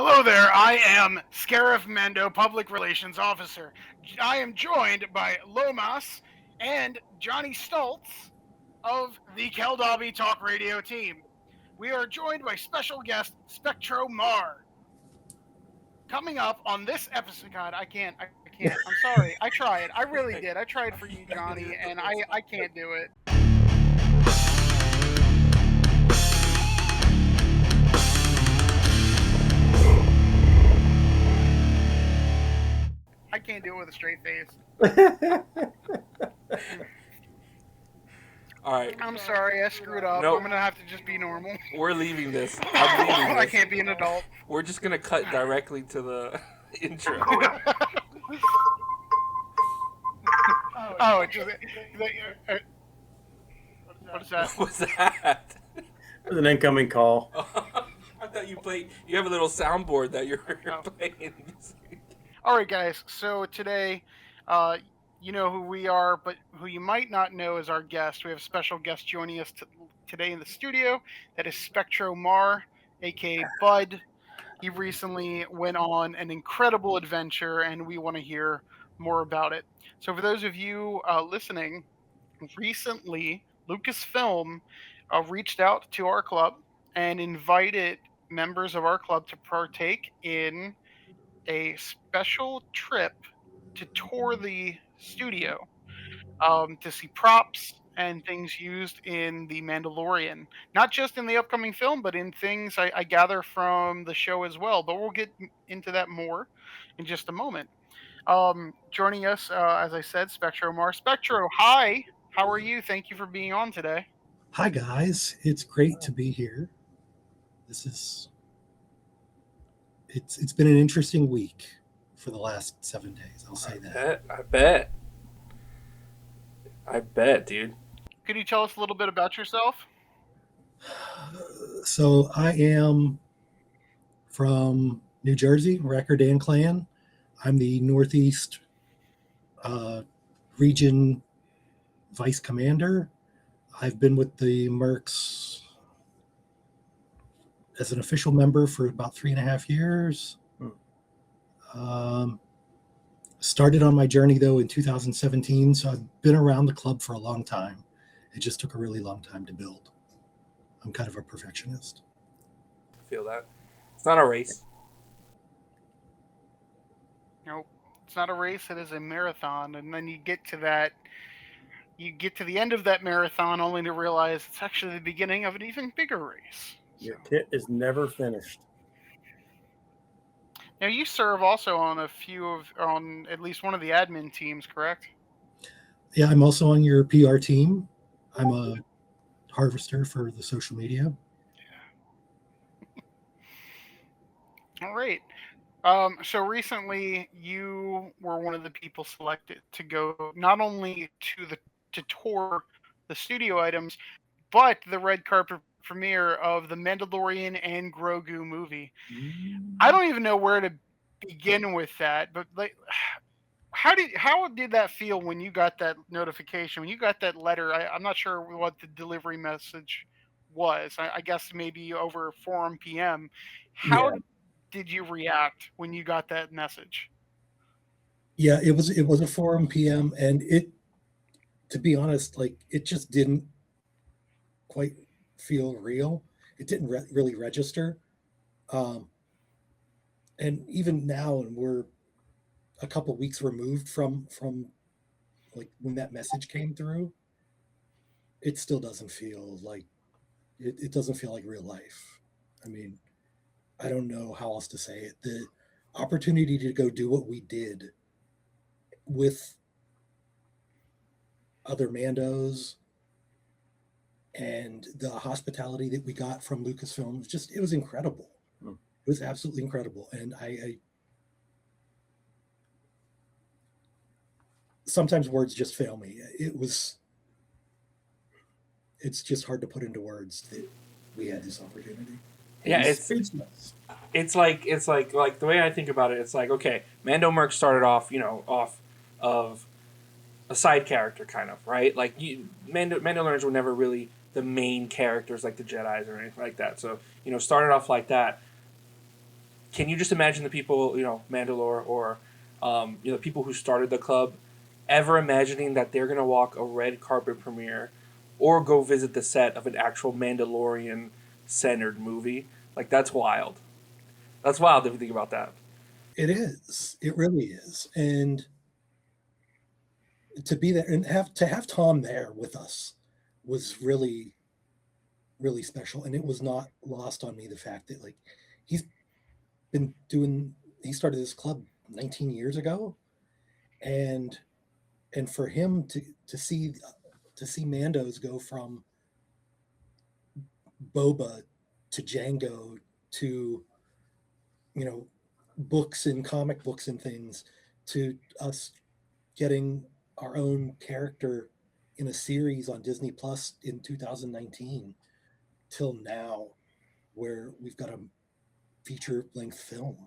Hello there, I am Scarif Mando, Public Relations Officer. I am joined by Lomas and Johnny Stoltz of the Keldabe Talk Radio team. We are joined by special guest Spec'Troz Ma'ar. Coming up on this episode, God, I can't. I'm sorry. I tried. I really did. I tried for you, Johnny, and I can't do it. I can't do it with a straight face. All right. I'm sorry, I screwed up. Nope. I'm gonna have to just be normal. We're leaving this. I'm leaving this. I can't be an adult. We're just gonna cut directly to the intro. Oh, it's just what is that? What was that? It was an incoming call. I thought you played. You have a little soundboard that you're playing. All right, guys. So today, you know who we are, but who you might not know is our guest. We have a special guest joining us today in the studio. That is Spec'Troz Ma'ar, aka Bud. He recently went on an incredible adventure, and we want to hear more about it. So for those of you listening, recently Lucasfilm reached out to our club and invited members of our club to partake in a special trip to tour the studio to see props and things used in the Mandalorian, not just in the upcoming film, but in things I gather from the show as well. But we'll get into that more in just a moment. Joining us, as I said, Spec'Troz Ma'ar. Spec'Troz, hi. How are you? Thank you for being on today. Hi guys, it's great to be here. It's been an interesting week for the last 7 days. I'll say that. I bet, dude. Could you tell us a little bit about yourself? So I am from New Jersey, Rackerdan Clan. I'm the Northeast region vice commander. I've been with the Mercs as an official member for about 3.5 years. Started on my journey though in 2017, so I've been around the club for a long time. It just took a really long time to build. I'm kind of a perfectionist. I feel that. It's not a race. Nope. It's not a race, it is a marathon. And then you get to the end of that marathon only to realize it's actually the beginning of an even bigger race. Your kit is never finished. Now you serve also on on at least one of the admin teams, correct? Yeah, I'm also on your PR team. I'm a harvester for the social media. All right. So recently you were one of the people selected to go not only to tour the studio items, but the red carpet premiere of the Mandalorian and Grogu movie. I don't even know where to begin with that, but like, how did that feel when you got that notification? When you got that letter? I'm not sure what the delivery message was. I guess maybe over 4 p.m. How did you react when you got that message? Yeah, it was a 4 p.m. and to be honest, like it just didn't quite feel real. It didn't really register. And even now, and we're a couple weeks removed from like when that message came through, it still doesn't feel like it doesn't feel like real life. I mean, I don't know how else to say it. The opportunity to go do what we did with other Mandos and the hospitality that we got from Lucasfilm, it was incredible. It was absolutely incredible. And I sometimes words just fail me. It's just hard to put into words that we had this opportunity. Yeah, it's like the way I think about it, it's like, okay, Mando Mercs started off, off of a side character kind of, right? Like Mandalorians were never really the main characters like the Jedis or anything like that. So, started off like that. can you just imagine the people, Mandalore or people who started the club, ever imagining that they're gonna walk a red carpet premiere or go visit the set of an actual Mandalorian centered movie? Like, that's wild. That's wild if you think about that. It is. It really is. And to be there and have Tom there with us was really, really special. And it was not lost on me the fact that like he's been doing he started this club 19 years ago, and for him to see Mandos go from Boba to Django to books and comic books and things to us getting our own character in a series on Disney Plus in 2019 till now, where we've got a feature length film,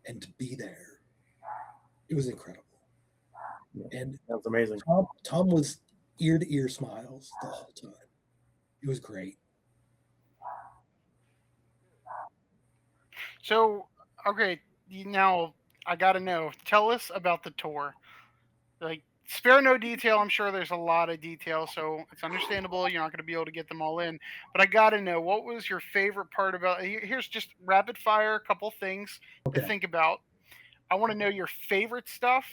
and to be there, it was incredible. And That's amazing. Tom was ear to ear smiles the whole time. It was great. So, okay, now I got to know. Tell us about the tour. Like, spare no detail. I'm sure there's a lot of detail, so it's understandable you're not going to be able to get them all in. But I got to know, what was your favorite part about? Here's just rapid fire, a couple things to think about. I want to know your favorite stuff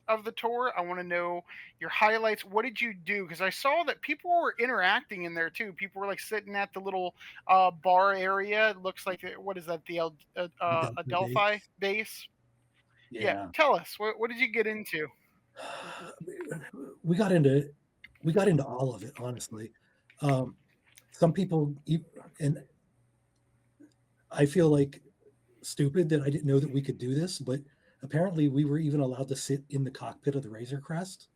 of the tour. I want to know your highlights. What did you do? Because I saw that people were interacting in there too. People were like sitting at the little bar area. It looks like what is that? The Adelphi base. Yeah. Tell us, what did you get into? We got into all of it, honestly. Some people, and I feel like stupid that I didn't know that we could do this, but apparently we were even allowed to sit in the cockpit of the Razor Crest.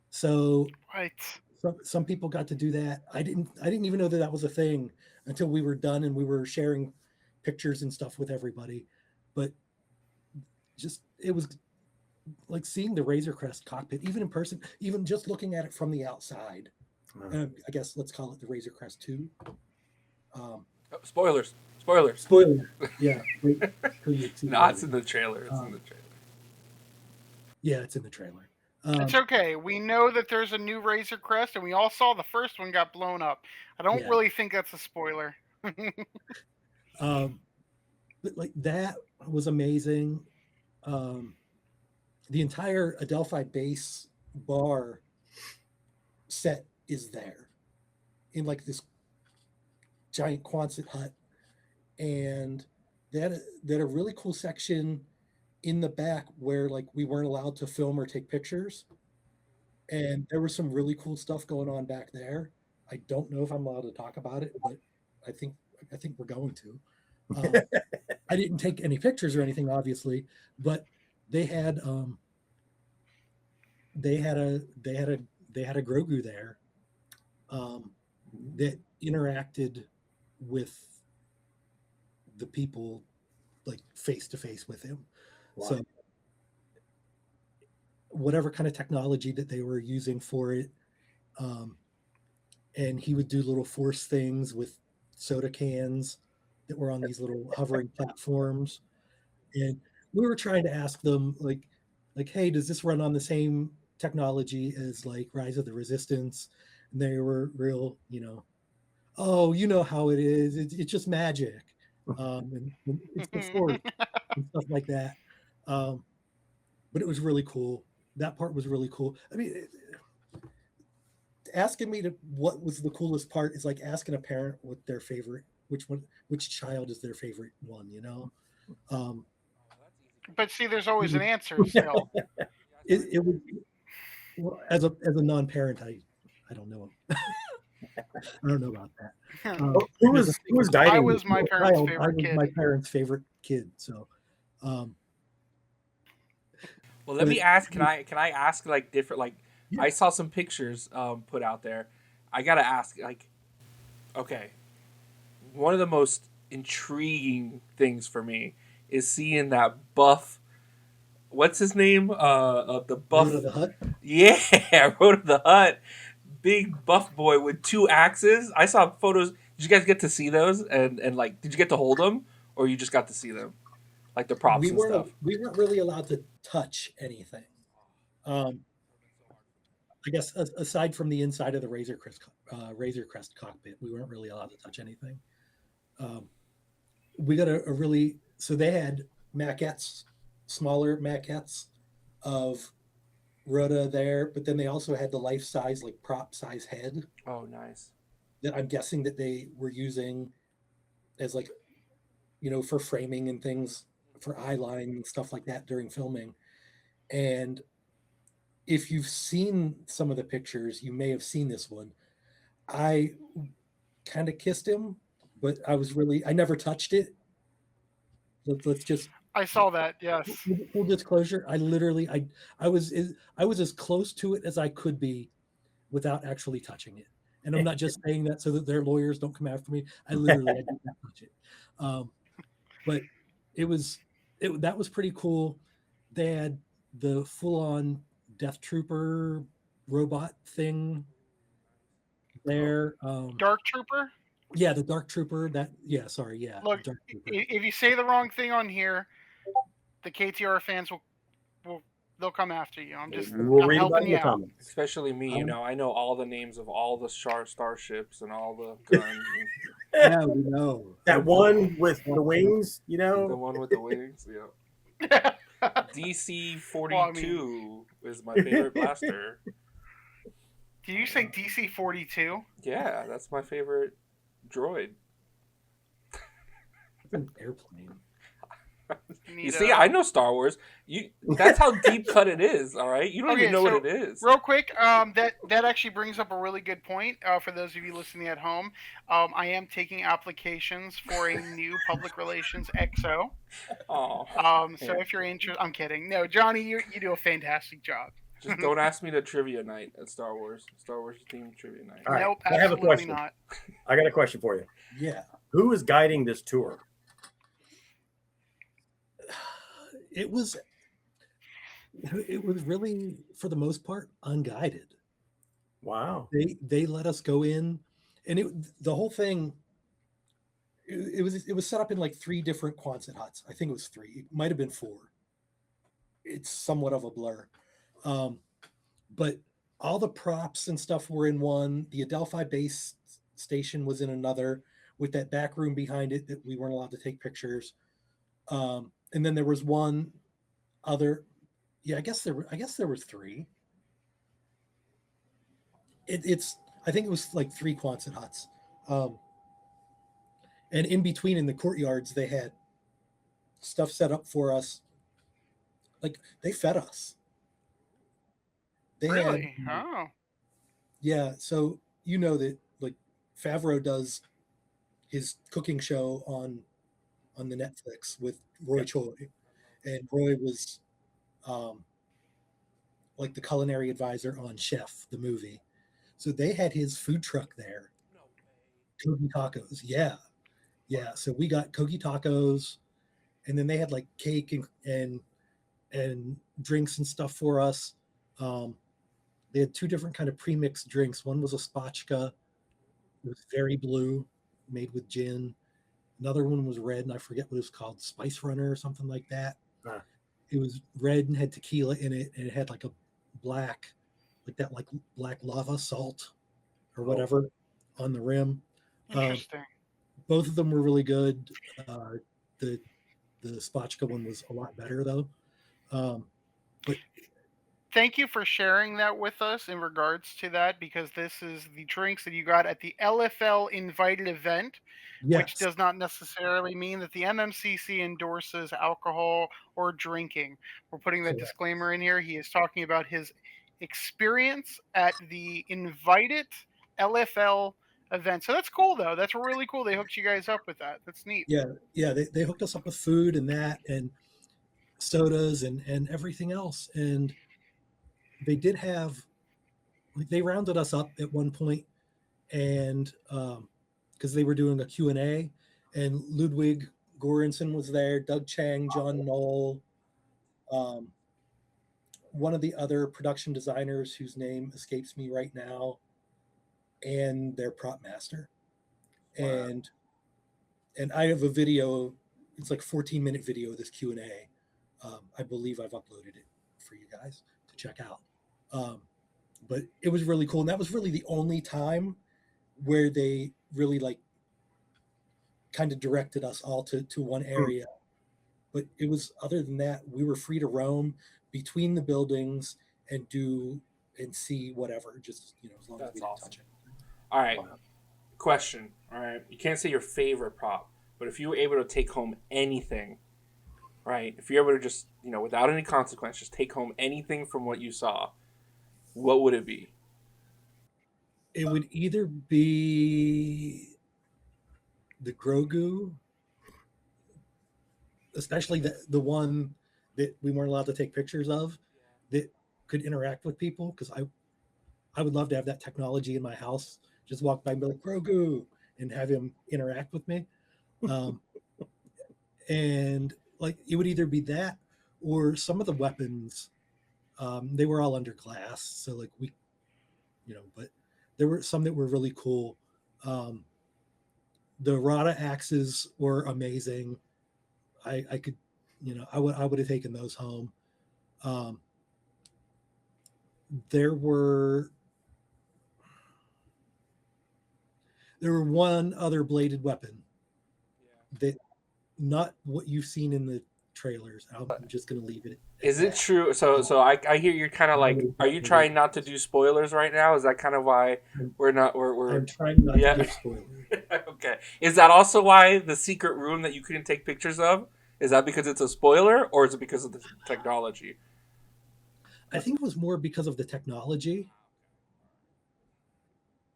So right. Some people got to do that. I didn't even know that was a thing until we were done and we were sharing pictures and stuff with everybody. But just, it was like seeing the Razor Crest cockpit, even in person, even just looking at it from the outside. I guess let's call it the Razor Crest 2. Spoilers. Yeah. No, it's in the trailer. Yeah, it's in the trailer. It's okay. We know that there's a new Razor Crest, and we all saw the first one got blown up. I don't really think that's a spoiler. But like that was amazing. The entire Adelphi base bar set is there in like this giant Quonset hut, and they had a really cool section in the back where like we weren't allowed to film or take pictures, and there was some really cool stuff going on back there. I don't know if I'm allowed to talk about it, but I think we're going to. I didn't take any pictures or anything, obviously, but they had a Grogu there that interacted with the people like face to face with him. Wow. So whatever kind of technology that they were using for it, and he would do little force things with soda cans that were on these little hovering platforms, and we were trying to ask them like, hey, does this run on the same technology as like Rise of the Resistance? And they were real, oh, you know how it is. It's just magic. And it's the Force and stuff like that. But it was really cool. That part was really cool. I mean, asking me what was the coolest part is like asking a parent what their favorite, which child is their favorite one, But see, there's always an answer still. It would, well, as a non-parent, I don't know. I don't know about that. Who was guiding? I was my parents' favorite kid. My parents' favorite kid. So, well, let me ask. Can I ask like different? Like, yeah. I saw some pictures put out there. I gotta ask. Like, okay, one of the most intriguing things for me is seeing that buff. What's his name? The buff. Road of the Hutt? Yeah, Road of the Hutt. Big buff boy with 2 axes. I saw photos. Did you guys get to see those? And like, did you get to hold them, or you just got to see them, like the props and stuff? We weren't really allowed to touch anything. I guess aside from the inside of the Razor Crest cockpit, we weren't really allowed to touch anything. We got so they had maquettes, smaller maquettes of Rhoda there, but then they also had the life-size, like prop-size head. Oh, nice. That I'm guessing that they were using as like, for framing and things, for eyeline and stuff like that during filming. And if you've seen some of the pictures, you may have seen this one. I kind of kissed him, but I never touched it. Let's just. I saw that. Yes. Full disclosure, I was as close to it as I could be without actually touching it. And I'm not just saying that so that their lawyers don't come after me. I did not touch it. But that was pretty cool. They had the full-on Death Trooper robot thing there. Dark Trooper? Yeah, the Dark Trooper. Look, if you say the wrong thing on here, the KTR fans they'll come after you. I'm helping you out. Especially me, I know all the names of all the starships and all the guns. Yeah, we know. That one with the wings, The one with the wings, yeah. DC-42 is my favorite blaster. Did you say DC-42? Yeah, that's my favorite droid. It's an airplane. You see, I know Star Wars. That's how deep cut it is, all right? You don't even know what it is. Real quick, that actually brings up a really good point for those of you listening at home. I am taking applications for a new public relations XO. Oh. So if you're interested, I'm kidding. No, Johnny, you do a fantastic job. Just don't ask me to trivia night at Star Wars themed trivia night. All right. Nope, I have a question. not. I got a question for you. Yeah. Who is guiding this tour? It was really, for the most part, unguided. Wow. They let us go in, and the whole thing. It was set up in like 3 different Quonset huts. I think it was 3. It might have been 4. It's somewhat of a blur, but all the props and stuff were in one. The Adelphi base station was in another, with that back room behind it that we weren't allowed to take pictures. And then there was one other. Yeah, I guess there were 3. I think it was like 3 Quonset huts. And in between, in the courtyards, they had stuff set up for us. Like, they fed us. Really? Oh. Yeah. So that like Favreau does his cooking show on the Netflix with Roy Choi, and Roy was like the culinary advisor on Chef, the movie. So they had his food truck there. Kogi tacos. Yeah. So we got Kogi tacos, and then they had like cake and drinks and stuff for us. They had 2 different kind of pre-mixed drinks. One was a spatchka. It was very blue, made with gin. Another one was red, and I forget what it was called, Spice Runner or something like that. It was red and had tequila in it, and it had like a black lava salt or whatever on the rim. Interesting. Both of them were really good. The spatchka one was a lot better though. But thank you for sharing that with us in regards to that, because this is the drinks that you got at the LFL invited event, which does not necessarily mean that the MMCC endorses alcohol or drinking. We're putting that disclaimer in here. He is talking about his experience at the invited LFL event. So that's cool, though. That's really cool. They hooked you guys up with that. That's neat. Yeah. They hooked us up with food and that, and sodas and everything else. And they did have, like, they rounded us up at one point, and because they were doing a Q&A, and Ludwig Göransson was there, Doug Chang, John Knoll, one of the other production designers whose name escapes me right now, and their prop master. Wow. And I have a video it's like 14-minute video of this Q&A. I believe I've uploaded it for you guys to check out. But it was really cool, and that was really the only time where they really like kind of directed us all to one area. But it was, other than that, we were free to roam between the buildings and do and see whatever, just, you know, as long as we didn't touch it. All right. Question. All right. You can't say your favorite prop, but if you were able to take home anything, right? If you're able to just, you know, without any consequence, just take home anything from what you saw, what would it be? It would either be the Grogu, especially the one that we weren't allowed to take pictures of, that could interact with people, because I would love to have that technology in my house. Just walk by and be like, Grogu, and have him interact with me. And like, it would either be that or some of the weapons. They were all under glass, so like we, you know, but there were some that were really cool. The Rada axes were amazing. I could, you know, I would have taken those home. There were one other bladed weapon that, not what you've seen in the trailers. I'm just going to leave it. Is it true? So I hear you're kind of like, are you trying not to do spoilers right now? Is that kind of why we're not? I'm trying not to give spoilers. Okay. Is that also why the secret room that you couldn't take pictures of? Is that because it's a spoiler, or is it because of the technology? I think it was more because of the technology.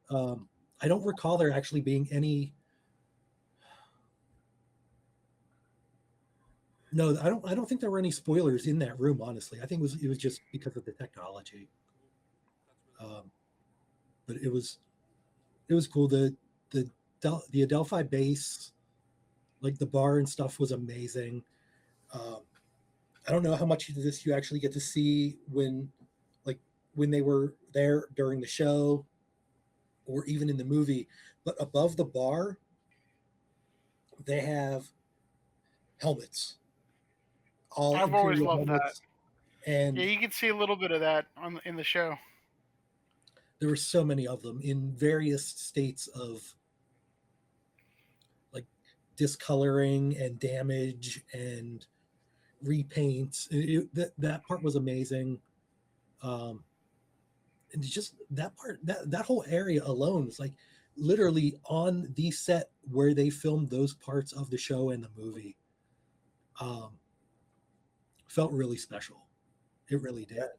I don't recall there actually being any. No, I don't think there were any spoilers in that room. Honestly, I think it was just because of the technology. But it was cool. The Adelphi base, like the bar and stuff, was amazing. I don't know how much of this you actually get to see when they were there during the show, or even in the movie. But above the bar, they have helmets. I've always loved that. And yeah, you can see a little bit of that in the show. There were so many of them in various states of like discoloring and damage and repaints. That part was amazing. And just that part, that whole area alone was like literally on the set where they filmed those parts of the show and the movie. Felt really special. It really did.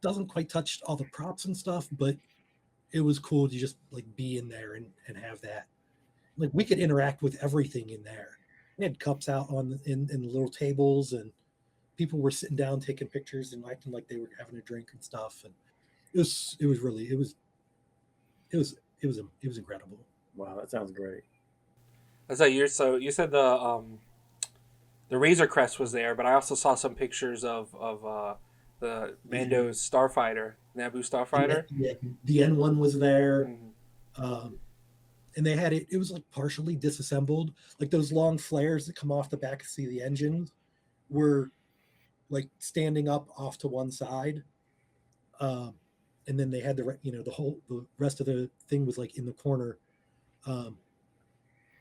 Doesn't quite touch all the props and stuff, but it was cool to just like be in there and have that. Like, we could interact with everything in there. We had cups out in the little tables, and people were sitting down taking pictures and acting like they were having a drink and stuff. And it was incredible. Wow, that sounds great. So you said the Razor Crest was there, but I also saw some pictures of the Mando's Starfighter, Naboo Starfighter. Yeah, the N1 was there. And they had it was like partially disassembled. Like those long flares that come off the back to see the engines were like standing up off to one side. And then they had the rest of the thing was like in the corner.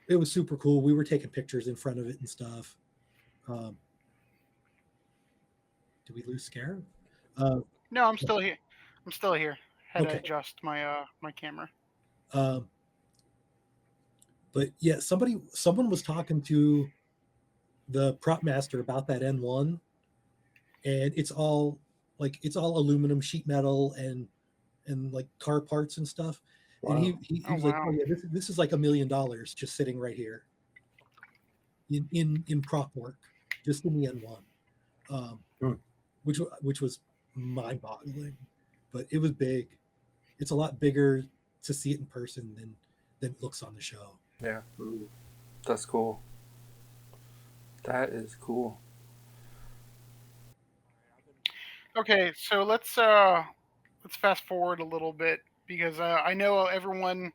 It was super cool. We were taking pictures in front of it and stuff. Did we lose Scarif? No, I'm still here. Had Okay. to adjust my my camera. But yeah, someone was talking to the prop master about that N1, and it's all aluminum sheet metal and like car parts and stuff. Wow. And he was like, oh yeah, this is like $1 million just sitting right here in prop work, just in the N1, which was mind-boggling. But it was big. It's a lot bigger to see it in person than it looks on the show. Yeah, that's cool. That is cool. Okay, so let's fast forward a little bit, because I know everyone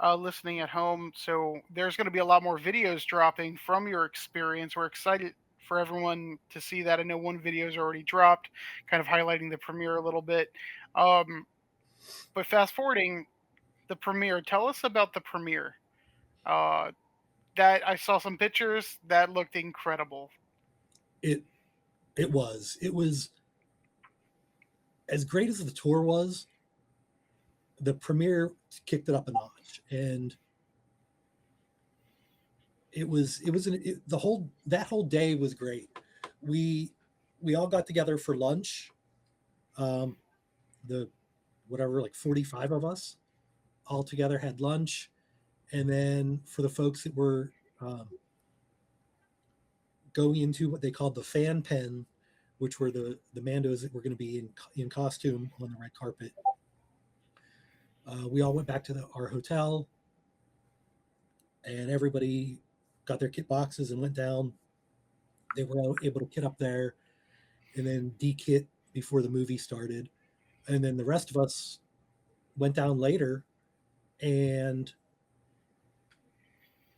listening at home. So there's going to be a lot more videos dropping from your experience. We're excited for everyone to see that. I know one video is already dropped, kind of highlighting the premiere a little bit. Um, but fast forwarding the premiere, tell us about the premiere. Uh, that I saw some pictures that looked incredible. It it was as great as the tour was. The premiere kicked it up a notch, and the whole that whole day was great. We we all got together for lunch. Um, the whatever, like 45 of us all together had lunch, and then for the folks that were going into what they called the fan pen, which were the Mandos that were going to be in costume on the red carpet. We all went back to our hotel, and everybody got their kit boxes and went down. They were all able to kit up there, and then de-kit before the movie started. And then the rest of us went down later and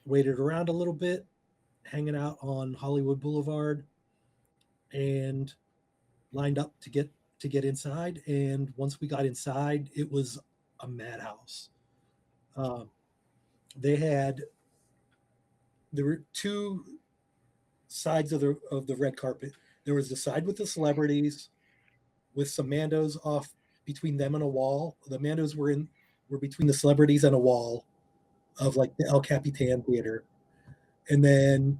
waited around a little bit, hanging out on Hollywood Boulevard, and lined up to get inside. And once we got inside, it was a madhouse. Um, they had there were two sides of the red carpet. There was the side with the celebrities, with some Mandos off between them and a wall. The Mandos were between the celebrities and a wall of like the El Capitan Theater, and then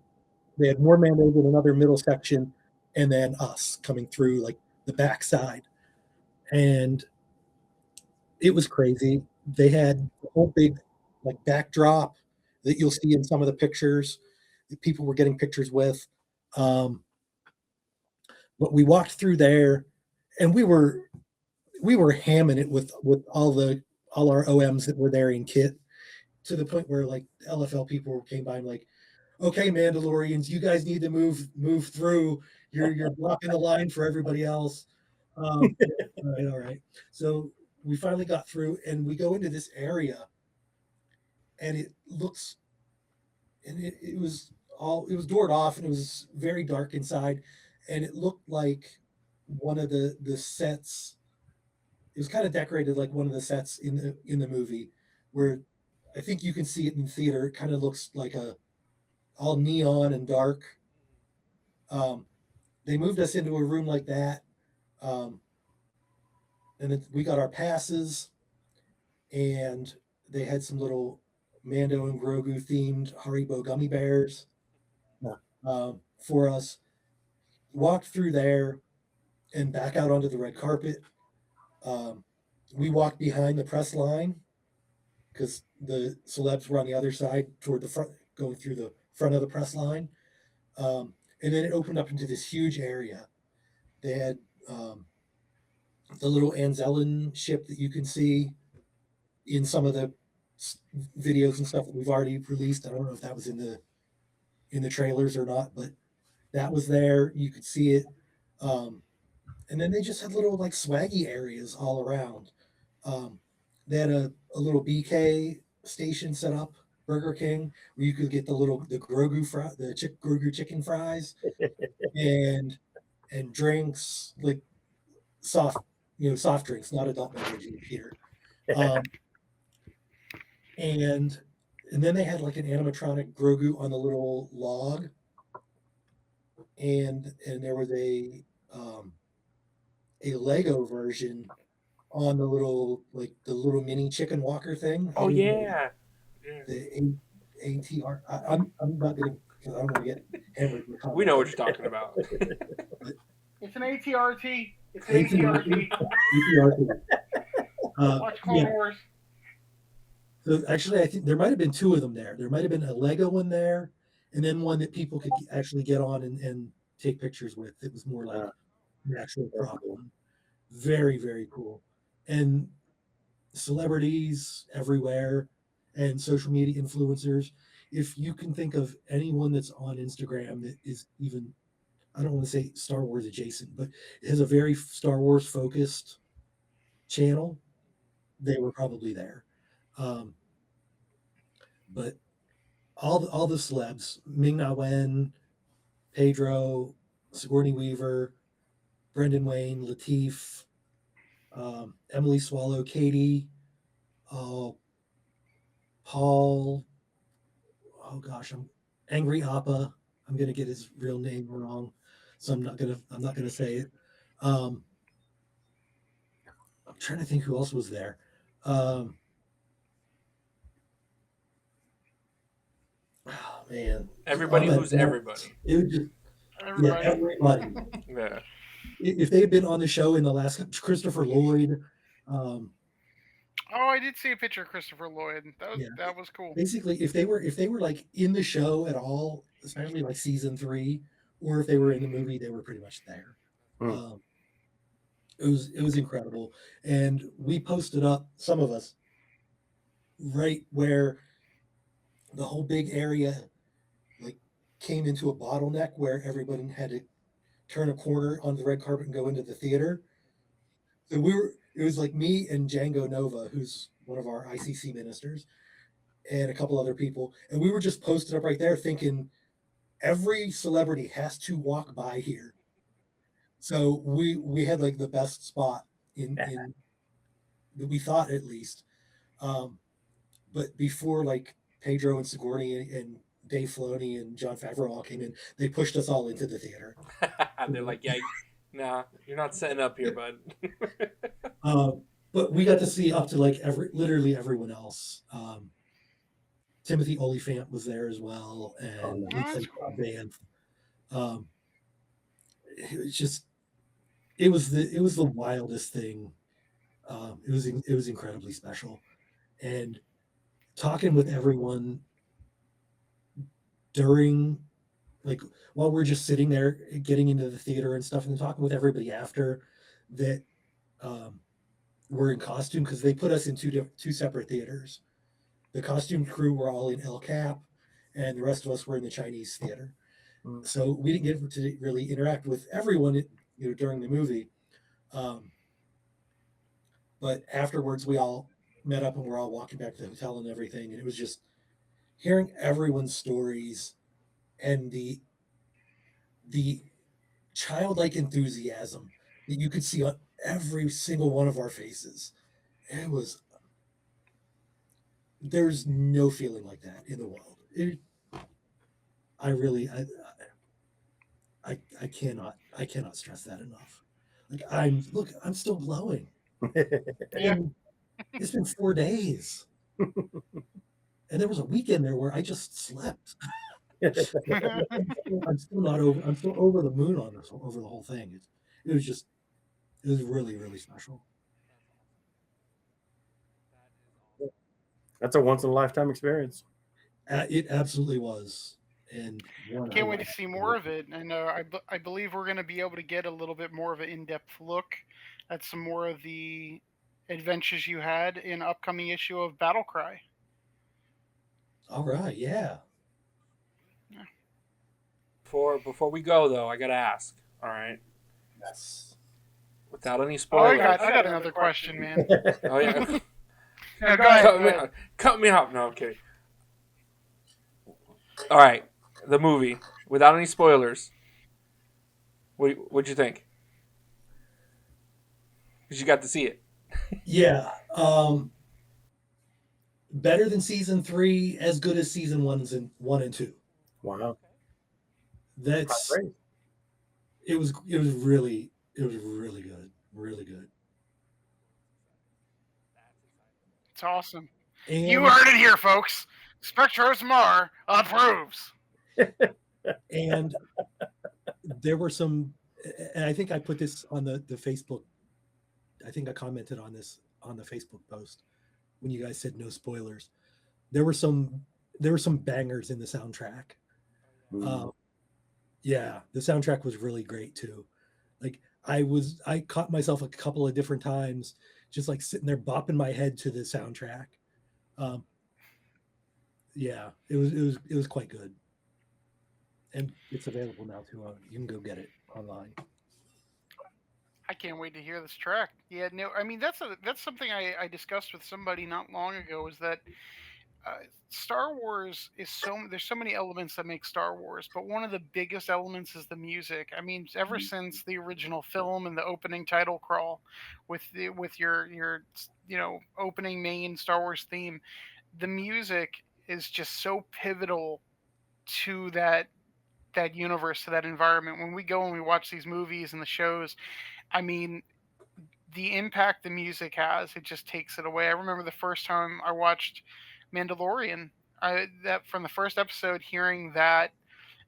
they had more Mandos in another middle section, and then us coming through like the back side, and it was crazy. They had a whole big like backdrop that you'll see in some of the pictures that people were getting pictures with. Um, but we walked through there, and we were hamming it with all our OMs that were there in kit, to the point where like LFL people came by and like, okay, Mandalorians, you guys need to move through. You're blocking the line for everybody else. All right. So we finally got through, and we go into this area, and it was doored off, and it was very dark inside, and it looked like one of the sets. It was kind of decorated like one of the sets in the movie, where I think you can see it in theater. It kind of looks like a all neon and dark. Um, they moved us into a room like that, um, and then we got our passes, and they had some little Mando and Grogu themed Haribo gummy bears for us. Walked through there and back out onto the red carpet. Um, we walked behind the press line because the celebs were on the other side toward the front, going through the front of the press line. And then it opened up into this huge area. They had the little Anzellan ship that you can see in some of the videos and stuff that we've already released. I don't know if that was in the trailers or not, but that was there. You could see it. And then they just had little like swaggy areas all around. They had a little BK station set up, Burger King, where you could get the Grogu Grogu chicken fries, and drinks, like soft soft drinks, not adult beverages here. And then they had like an animatronic Grogu on the little log, and there was a Lego version on the little mini chicken walker thing. Oh yeah. The ATR. I'm not gonna, because I don't want to get hammered. We know what you're talking about. It's an ATRT. It's an ATRT. Watch Clone Wars. So actually, I think there might have been two of them there. There might have been a Lego one there, and then one that people could actually get on and take pictures with. It was more like an actual prop one. Very, very cool. And celebrities everywhere, and social media influencers. If you can think of anyone that's on Instagram that is even, I don't want to say Star Wars adjacent, but it has a very Star Wars focused channel, they were probably there. but all the celebs, Ming Na Wen, Pedro, Sigourney Weaver, Brendan Wayne, Lateef, Emily Swallow, Katie, uh, Paul. Oh gosh, I'm Angry Appa. I'm gonna get his real name wrong, so I'm not gonna say it. Um, I'm trying to think who else was there. Um, oh man, Everybody Ahmed, who's everybody. it was just yeah, Everybody. everybody. Yeah. If they had been on the show in the last, Christopher Lloyd, um, Oh, I did see a picture of Christopher Lloyd. yeah, That was cool. basically if they were like in the show at all, especially like season 3, or if they were in the movie, they were pretty much there. Hmm. It was incredible, and we posted up, some of us, right where the whole big area like came into a bottleneck where everybody had to turn a corner on the red carpet and go into the theater. So it was like me and Django Nova, who's one of our ICC ministers, and a couple other people, and we were just posted up right there thinking every celebrity has to walk by here. So we had like the best spot in we thought, at least. Um, but before like Pedro and Sigourney and Dave Filoni and John Favreau all came in, they pushed us all into the theater. They're like, yeah, nah, you're not setting up here, bud. But we got to see up to like literally everyone else. Timothy Olyphant was there as well, and nice. That's cool. band. It was just it was the wildest thing. It was incredibly special, and talking with everyone during, like, while we're just sitting there getting into the theater and stuff, and talking with everybody after that, were in costume, because they put us in two separate theaters. The costume crew were all in El Cap, and the rest of us were in the Chinese theater. So we didn't get to really interact with everyone, during the movie. But afterwards, we all met up and we're all walking back to the hotel and everything. And it was just hearing everyone's stories and the childlike enthusiasm that you could see on every single one of our faces. There's no feeling like that in the world. I cannot stress that enough. Like, I'm still glowing. Yeah. And it's been 4 days. And there was a weekend there where I just slept. I'm still over the moon on this, over the whole thing. It was really, really special. That's a once in a lifetime experience. It absolutely was. And Can't wait to see more of it. And I believe we're going to be able to get a little bit more of an in-depth look at some more of the adventures you had in upcoming issue of Battle Cry. All right, yeah. Before we go though, I gotta ask. All right. Yes. Without any Oh, spoilers. I got another question, man. Oh yeah. Yeah, go ahead. Cut me off. No, okay. All right, the movie without any spoilers. What'd you think? Because you got to see it. Yeah. Better than season 3, as good as season 1 and 2. Wow. That's Great. it was really good. Really good. It's awesome. And You heard it here, folks. Spec'Troz Ma'ar approves. and there were some, and I think I put this on the Facebook. I think I commented on this on the Facebook post when you guys said no spoilers. There were some bangers in the soundtrack. Yeah, the soundtrack was really great too. Like, I caught myself a couple of different times just like sitting there bopping my head to the soundtrack. Yeah, it was quite good, and it's available now too. You can go get it online. I can't wait to hear this track. Yeah, no, I mean that's something I discussed with somebody not long ago. Is that Star Wars is there's so many elements that make Star Wars, but one of the biggest elements is the music. I mean, ever since the original film and the opening title crawl, with your opening main Star Wars theme, the music is just so pivotal to that universe, to that environment. When we go and we watch these movies and the shows, I mean, the impact the music has, it just takes it away. I remember the first time I watched Mandalorian, that from the first episode, hearing uh,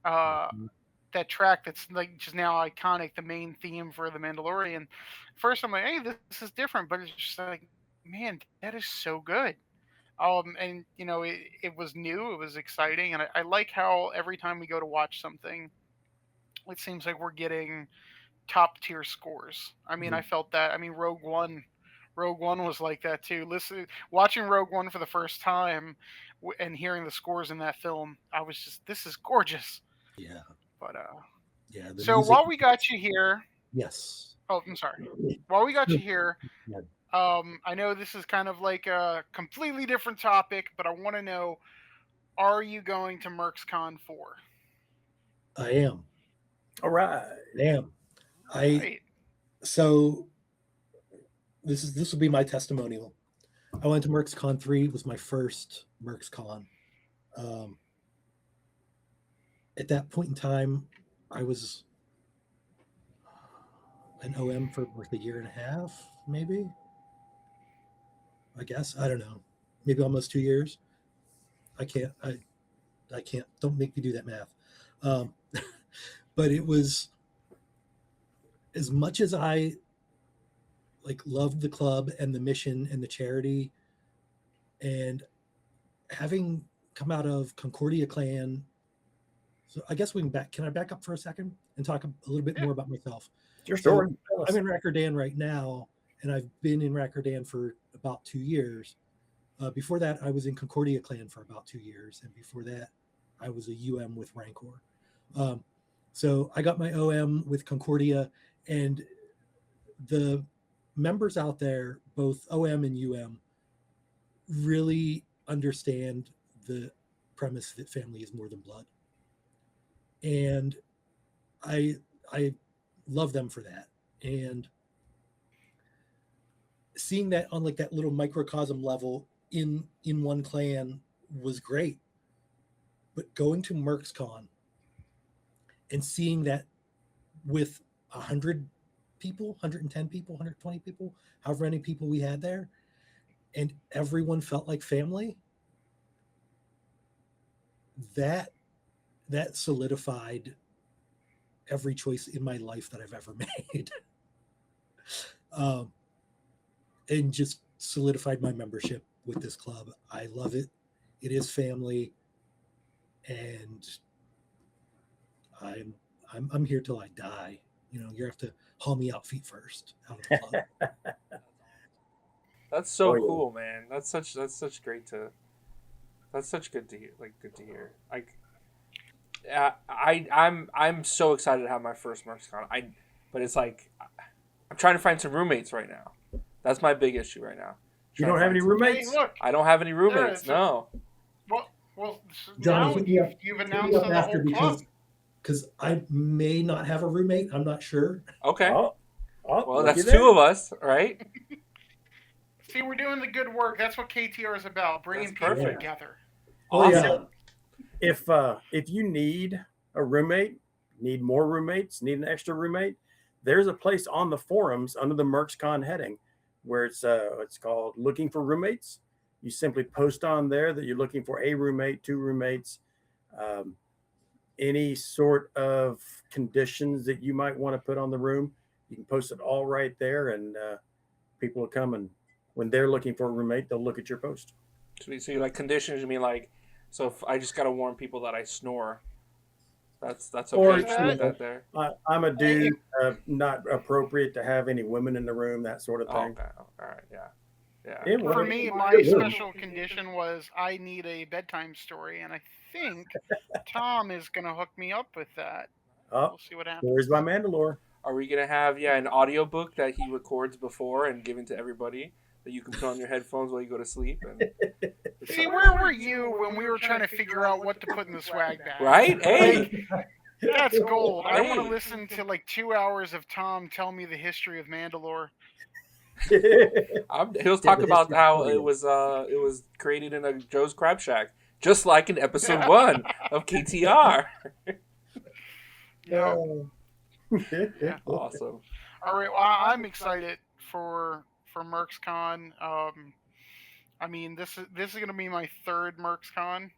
that track that's like just now iconic, the main theme for the Mandalorian. First, I'm like, hey, this is different, but it's just like, man, that is so good. And it was new, it was exciting, and I like how every time we go to watch something, it seems like we're getting top tier scores. I mean, I felt that. I mean, Rogue One was like that too. Watching Rogue One for the first time and hearing the scores in that film, I was just, this is gorgeous. Yeah. But Yeah. The so music, while we got you here, yes. oh, I'm sorry. While we got you here, Yeah. I know this is kind of like a completely different topic, but I want to know: are you going to MercsCon 4? I am. All right. I am. Right. So this will be my testimonial. I went to MercsCon 3. It was my first MercsCon. At that point in time, I was an OM for like a year and a half, maybe. I guess, I don't know, maybe almost 2 years. I can't. Don't make me do that math. But it was, as much as I like loved the club and the mission and the charity, and having come out of Concordia Clan. So I guess can I back up for a second and talk a little bit more about myself? It's your story. So I'm in Rakardan right now, and I've been in Rakardan for about 2 years. Before that, I was in Concordia Clan for about 2 years, and before that, I was a UM with Rancor. So I got my OM with Concordia, and the members out there, both OM and UM, really understand the premise that family is more than blood, and I love them for that. And seeing that on like that little microcosm level in one clan was great. But going to MercsCon and seeing that with 100 people, 110 people, 120 people, however many people we had there, and everyone felt like family, that solidified every choice in my life that I've ever made. And just solidified my membership with this club. I love it. It is family, and I'm here till I die. You have to haul me out feet first out of the club. That's so cool, man. That's such good to hear. Like, good to hear. Like, I'm so excited to have my first MercsCon. But it's like, I'm trying to find some roommates right now. That's my big issue right now. You don't have any roommates? Hey, look, I don't have any roommates. No. Well, John, now you've announced the whole club. Because I may not have a roommate. I'm not sure. Okay. Well, that's two of us, right? See, we're doing the good work. That's what KTR is about, bringing people together. Awesome. If you need a roommate, need more roommates, need an extra roommate, there's a place on the forums under the MercsCon heading where it's called Looking for Roommates. You simply post on there that you're looking for a roommate, 2 roommates, any sort of conditions that you might want to put on the room. You can post it all right there, and people will come, and when they're looking for a roommate, they'll look at your post. So you like conditions? You mean like, so if I just got to warn people that I snore, that's okay. Or, that there. I'm a dude, not appropriate to have any women in the room, that sort of thing. Okay. All right. Yeah. For me, my special condition was I need a bedtime story, and I think Tom is going to hook me up with that. We'll see what happens. Stories by Mandalore. Are we gonna have an audiobook that he records before and given to everybody that you can put on your headphones while you go to sleep. And See, where were you when we were trying to figure out what to put in the swag bag? Right? Hey. That's gold. I want to Hey. listen to like 2 hours of Tom tell me the history of Mandalore. He'll talk about how it was created in a Joe's Crab Shack, just like in episode 1 of KTR. Yeah. Awesome. All right. Well, I'm excited for MercsCon. I mean, this is going to be my 3rd MercsCon.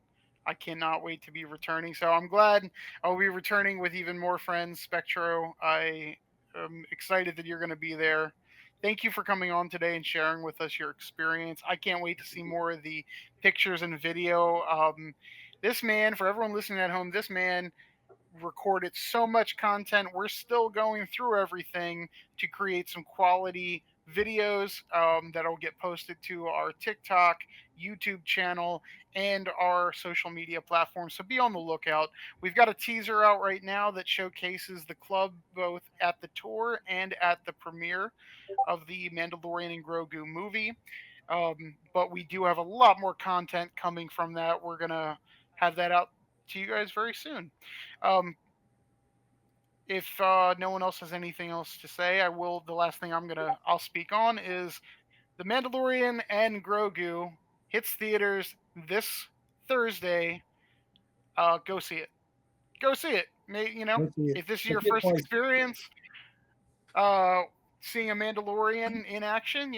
I cannot wait to be returning. So I'm glad I'll be returning with even more friends. Spectro, I am excited that you're going to be there. Thank you for coming on today and sharing with us your experience. I can't wait to see more of the pictures and video. This man, for everyone listening at home, this man recorded so much content. We're still going through everything to create some quality videos that'll get posted to our TikTok, YouTube channel, and our social media platforms. So be on the lookout. We've got a teaser out right now that showcases the club both at the tour and at the premiere of the Mandalorian and Grogu movie. But we do have a lot more content coming from that. We're going to have that out to you guys very soon. If no one else has anything else to say, the last thing I'll speak on is The Mandalorian and Grogu hits theaters this Thursday. Go see it. Go see it. If this is your first experience seeing a Mandalorian in action,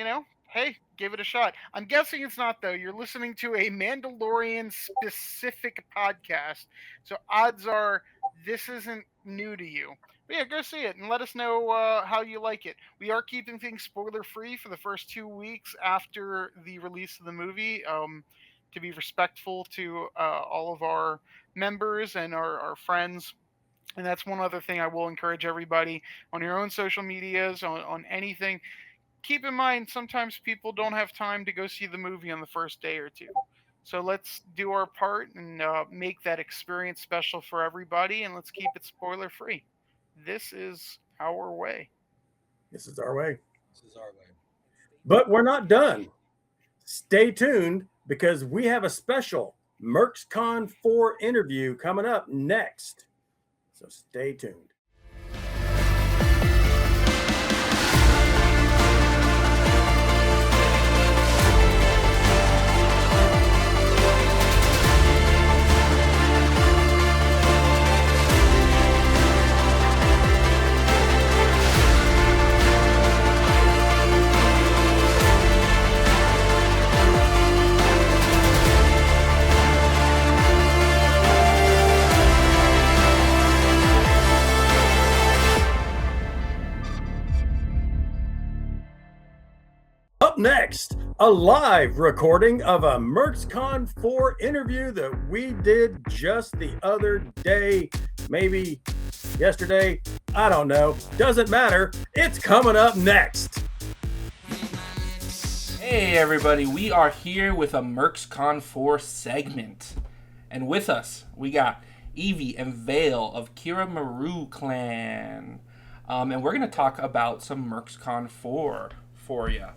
hey, give it a shot. I'm guessing it's not, though. You're listening to a Mandalorian-specific podcast, so odds are this isn't new to you. But yeah, go see it and let us know how you like it. We are keeping things spoiler-free for the first 2 weeks after the release of the movie to be respectful to all of our members and our friends. And that's one other thing I will encourage everybody on your own social medias, on anything. Keep in mind, sometimes people don't have time to go see the movie on the first day or two. So let's do our part and make that experience special for everybody, and let's keep it spoiler free. This is our way. This is our way. This is our way. But we're not done. Stay tuned because we have a special MercsCon 4 interview coming up next. So stay tuned. Up next, a live recording of a MercsCon 4 interview that we did just the other day, maybe yesterday, I don't know, doesn't matter, it's coming up next. Hey everybody, we are here with a MercsCon 4 segment, and with us we got Yvie and Vale of Kira Maru Clan, and we're going to talk about some MercsCon 4 for you.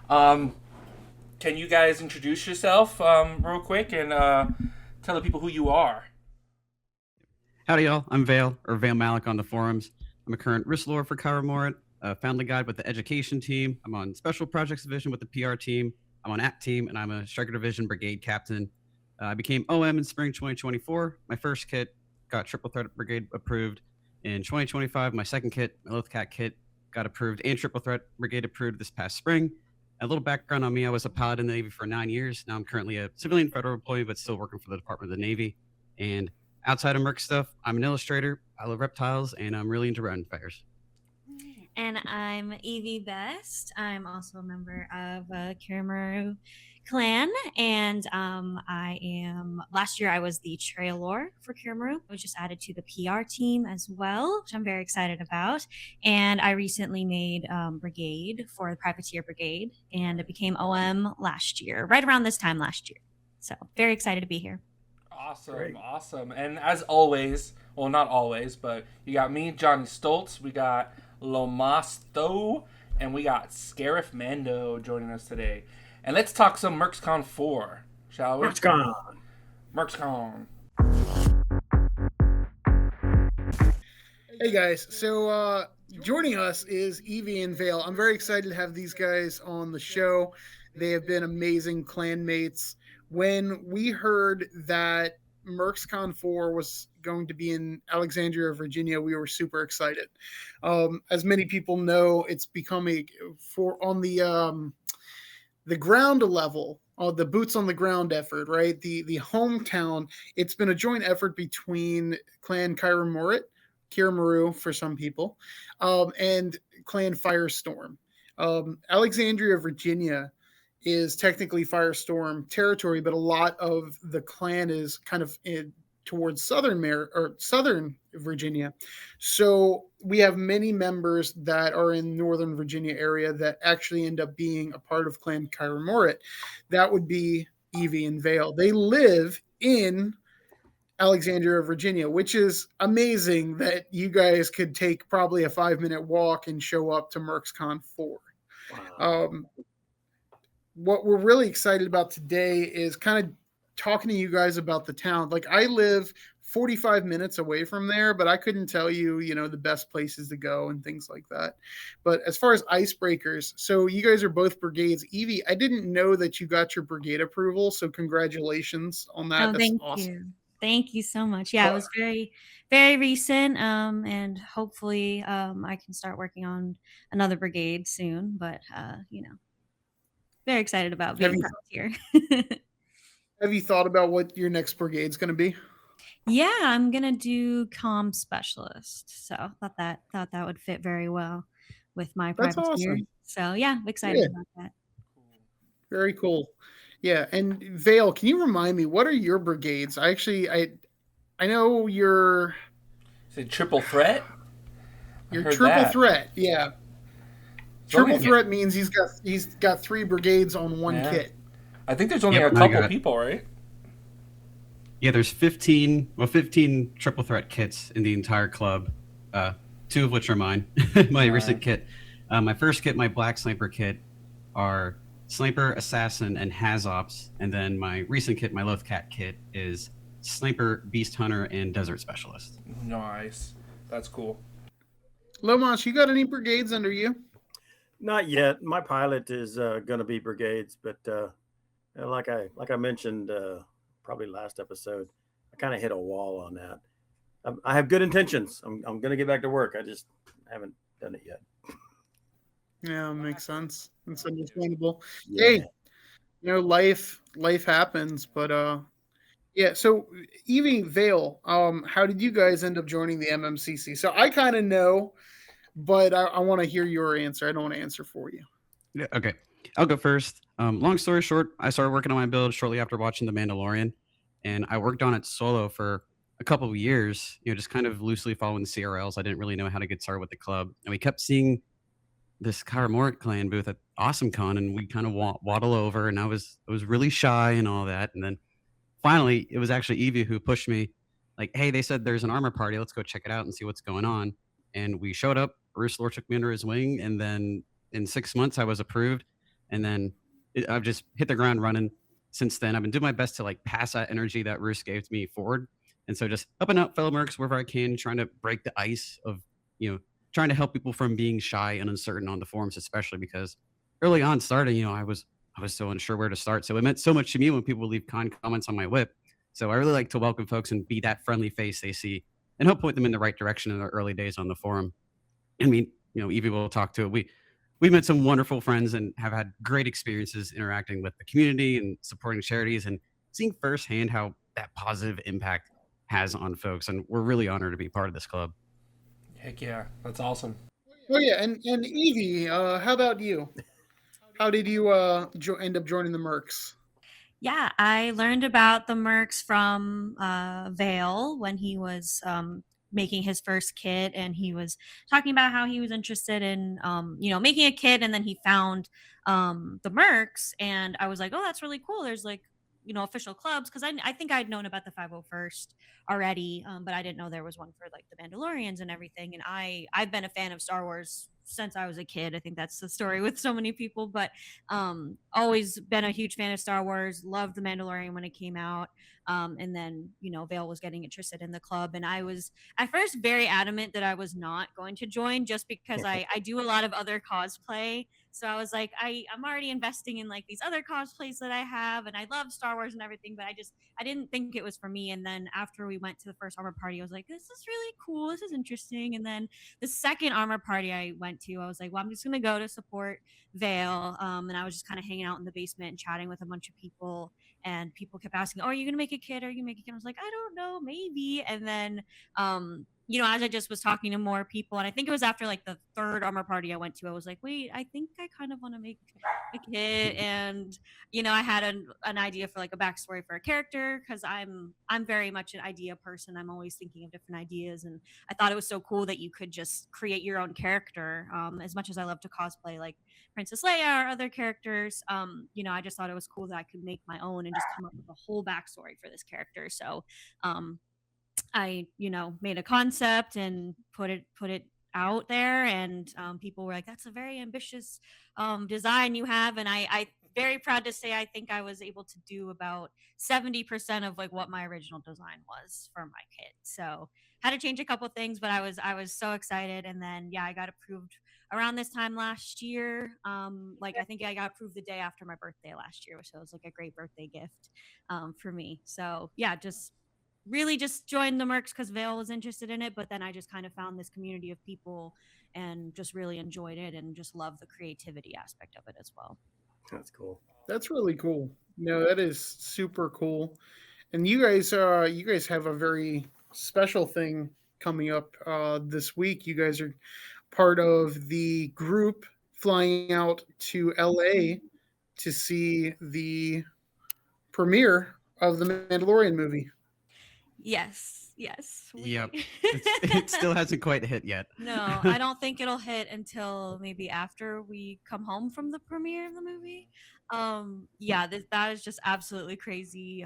Can you guys introduce yourself real quick and tell the people who you are? Howdy, y'all. I'm Vale, or Vale Malik on the forums. I'm a current risk lord for Kyra Morit, a founding guide with the education team. I'm on Special Projects Division with the PR team. I'm on ACT team, and I'm a Striker Division Brigade Captain. I became OM in spring 2024. My first kit got Triple Threat Brigade approved. In 2025, my second kit, my Lothcat kit, got approved and Triple Threat Brigade approved this past spring. A little background on me, I was a pilot in the Navy for 9 years. Now I'm currently a civilian federal employee, but still working for the Department of the Navy. And outside of Merc stuff, I'm an illustrator, I love reptiles, and I'm really into round fires. And I'm Yvie Best. I'm also a member of Kiramaru Clan, and last year I was the trailor for Kiramaru. I was just added to the PR team as well, which I'm very excited about. And I recently made Brigade for the Privateer Brigade, and it became OM last year, right around this time last year. So very excited to be here. Awesome, Great. Awesome. And as always, well, not always, but you got me, Johnny Stoltz. We got Lomas, and we got Scarif Mando joining us today. And let's talk some MercsCon 4, shall we? MercsCon. MercsCon. Hey guys, so joining us is Yvie and Vale. I'm very excited to have these guys on the show. They have been amazing clan mates. When we heard that MercsCon 4 was going to be in Alexandria, Virginia, we were super excited. As many people know, it's become on the ground level, the boots on the ground effort, right? The hometown. It's been a joint effort between Clan Kira for some people, and Clan Firestorm. Alexandria, Virginia is technically Firestorm territory, but a lot of the clan is kind of towards southern Virginia. So we have many members that are in Northern Virginia area that actually end up being a part of Clan Kyra. That would be Yvie and Vale. They live in Alexandria, Virginia, which is amazing that you guys could take probably a 5-minute walk and show up to MercsCon 4. Wow. What we're really excited about today is kind of talking to you guys about the town. Like, I live 45 minutes away from there, but I couldn't tell you, the best places to go and things like that. But as far as icebreakers, so you guys are both brigades. Yvie, I didn't know that you got your brigade approval, so congratulations on that. Oh, That's thank awesome. you. Thank you so much. Yeah, it was very, very recent. And hopefully I can start working on another brigade soon. But, very excited about being part here. Have you thought about what your next brigade's going to be? Yeah, I'm going to do comm specialist. So thought that would fit very well with my privateer. Awesome. So yeah, excited about that. Very cool. Yeah, and Vale, can you remind me, what are your brigades? I know you're... Is it triple threat? You're triple threat, yeah. Triple threat means he's got 3 brigades on one kit. I think there's only a couple people, right? Yeah, there's 15 triple threat kits in the entire club, 2 of which are mine, my recent kit. My first kit, my Black Sniper kit, are Sniper, Assassin, and Hazops. And then my recent kit, my Lothcat kit, is Sniper, Beast Hunter, and Desert Specialist. Nice. That's cool. Lomas, you got any brigades under you? Not yet. My pilot is going to be brigades, but like I mentioned probably last episode, I kind of hit a wall on that. I have good intentions. I'm going to get back to work. I just haven't done it yet. Yeah, makes sense. It's understandable. Yeah. Hey, life happens, but yeah. So Yvie, Vale, how did you guys end up joining the MMCC? So I kind of know, but I want to hear your answer. I don't want to answer for you. Yeah, okay. I'll go first. Long story short, I started working on my build shortly after watching The Mandalorian, and I worked on it solo for a couple of years, just kind of loosely following the CRLs. I didn't really know how to get started with the club, and we kept seeing this Kyra clan booth at AwesomeCon, and we kind of waddle over, and I was really shy and all that, and then finally it was actually Yvie who pushed me, like, hey, they said there's an armor party, let's go check it out and see what's going on. And we showed up. Bruce Lore took me under his wing, and then in 6 months I was approved, and then I've just hit the ground running since then. I've been doing my best to pass that energy that Bruce gave to me forward, and so just up and up fellow mercs wherever I can, trying to break the ice of trying to help people from being shy and uncertain on the forums, especially because early on starting, I was so unsure where to start. So it meant so much to me when people would leave kind comments on my whip. So I really like to welcome folks and be that friendly face they see and help point them in the right direction in their early days on the forum. I mean, Yvie will talk to it. We've met some wonderful friends and have had great experiences interacting with the community and supporting charities and seeing firsthand how that positive impact has on folks. And we're really honored to be part of this club. Heck yeah, that's awesome. Oh yeah, and Yvie, how about you? How did you end up joining the Mercs? Yeah, I learned about the Mercs from Vale when he was making his first kit, and he was talking about how he was interested in making a kit, and then he found the Mercs, and I was like, oh, that's really cool. There's official clubs, because I think I'd known about the 501st already, but I didn't know there was one for like the Mandalorians and everything. And I've been a fan of Star Wars since I was a kid. I think that's the story with so many people, but always been a huge fan of Star Wars. Loved the Mandalorian when it came out. And then Vale was getting interested in the club, and I was at first very adamant that I was not going to join, just because I do a lot of other cosplay. So I was like, I'm already investing in like these other cosplays that I have, and I love Star Wars and everything, but I didn't think it was for me. And then after we went to the first armor party, I was like, this is really cool, this is interesting. And then the second armor party I went to, I was like, well, I'm just gonna go to support Vale. And I was just kind of hanging out in the basement and chatting with a bunch of people, and people kept asking, oh, are you gonna make a kid, are you gonna make a kid? I was like, I don't know, maybe. And then as I just was talking to more people, and I think it was after like the third armor party I went to, I was like, wait, I think I kind of want to make a kid. And I had an idea for like a backstory for a character, because I'm very much an idea person. I'm always thinking of different ideas, and I thought it was so cool that you could just create your own character. As much as I love to cosplay like Princess Leia or other characters, I just thought it was cool that I could make my own and just come up with a whole backstory for this character. So I made a concept and put it out there, and people were like, that's a very ambitious design you have. And I very proud to say I think I was able to do about 70% of like what my original design was for my kit. So had to change a couple things, but I was so excited. And then I got approved around this time last year. Like I think I got approved the day after my birthday last year, so it was like a great birthday gift for me. So just really just joined the Mercs because Vale was interested in it, but then I just kind of found this community of people and just really enjoyed it, and just love the creativity aspect of it as well. That's cool. That's really cool. No, that is super cool. And you guys have a very special thing coming up this week. You guys are part of the group flying out to LA to see the premiere of the Mandalorian movie. Yes. Yep. It still hasn't quite hit yet. No, I don't think it'll hit until maybe after we come home from the premiere of the movie. That is just absolutely crazy.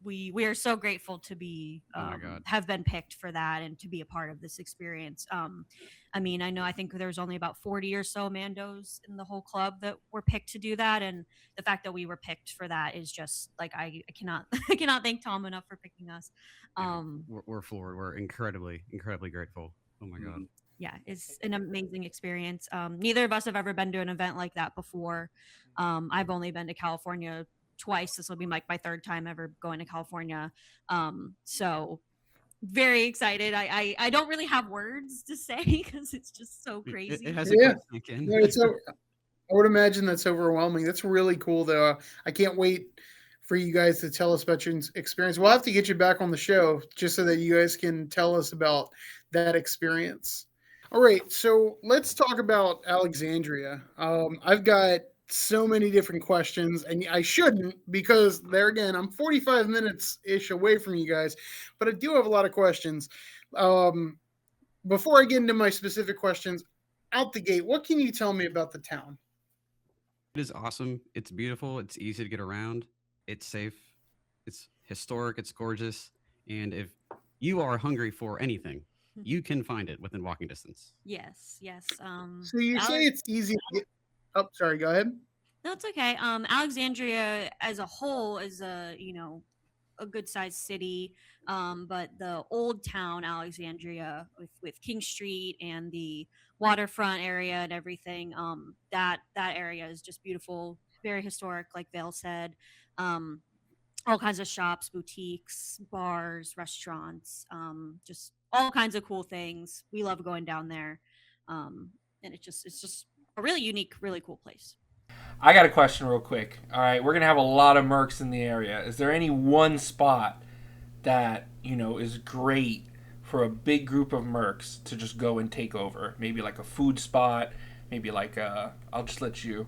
We are so grateful to be Oh my God. have been picked for that and to be a part of this experience. I think there's only about 40 or so Mandos in the whole club that were picked to do that, and the fact that we were picked for that is just like I cannot I cannot thank Tom enough for picking us. We're floored. We're incredibly grateful. Oh my God. Yeah, it's an amazing experience. Neither of us have ever been to an event like that before. I've only been to California twice. This will be like my third time ever going to California. So very excited. I don't really have words to say because it's just so crazy. It hasn't quite sunk in. Yeah, I would imagine that's overwhelming. That's really cool, though. I can't wait for you guys to tell us about your experience. We'll have to get you back on the show just so that you guys can tell us about that experience. All right, so let's talk about Alexandria. I've got so many different questions, and I shouldn't, because there again, I'm 45 minutes-ish away from you guys, but I do have a lot of questions. Before I get into my specific questions, out the gate, what can you tell me about the town? It is awesome. It's beautiful. It's easy to get around. It's safe. It's historic. It's gorgeous. And if you are hungry for anything, you can find it within walking distance. Yes. So you say it's easy to get... Oh, sorry, go ahead. No, it's okay. Alexandria as a whole is a good sized city. But the old town Alexandria with King Street and the waterfront area and everything, that area is just beautiful, very historic, like Vale said. All kinds of shops, boutiques, bars, restaurants, just all kinds of cool things. We love going down there. And it's just a really unique, really cool place. I got a question real quick. All right, we're going to have a lot of Mercs in the area. Is there any one spot that, is great for a big group of Mercs to just go and take over? Maybe like a food spot, maybe like I'll just let you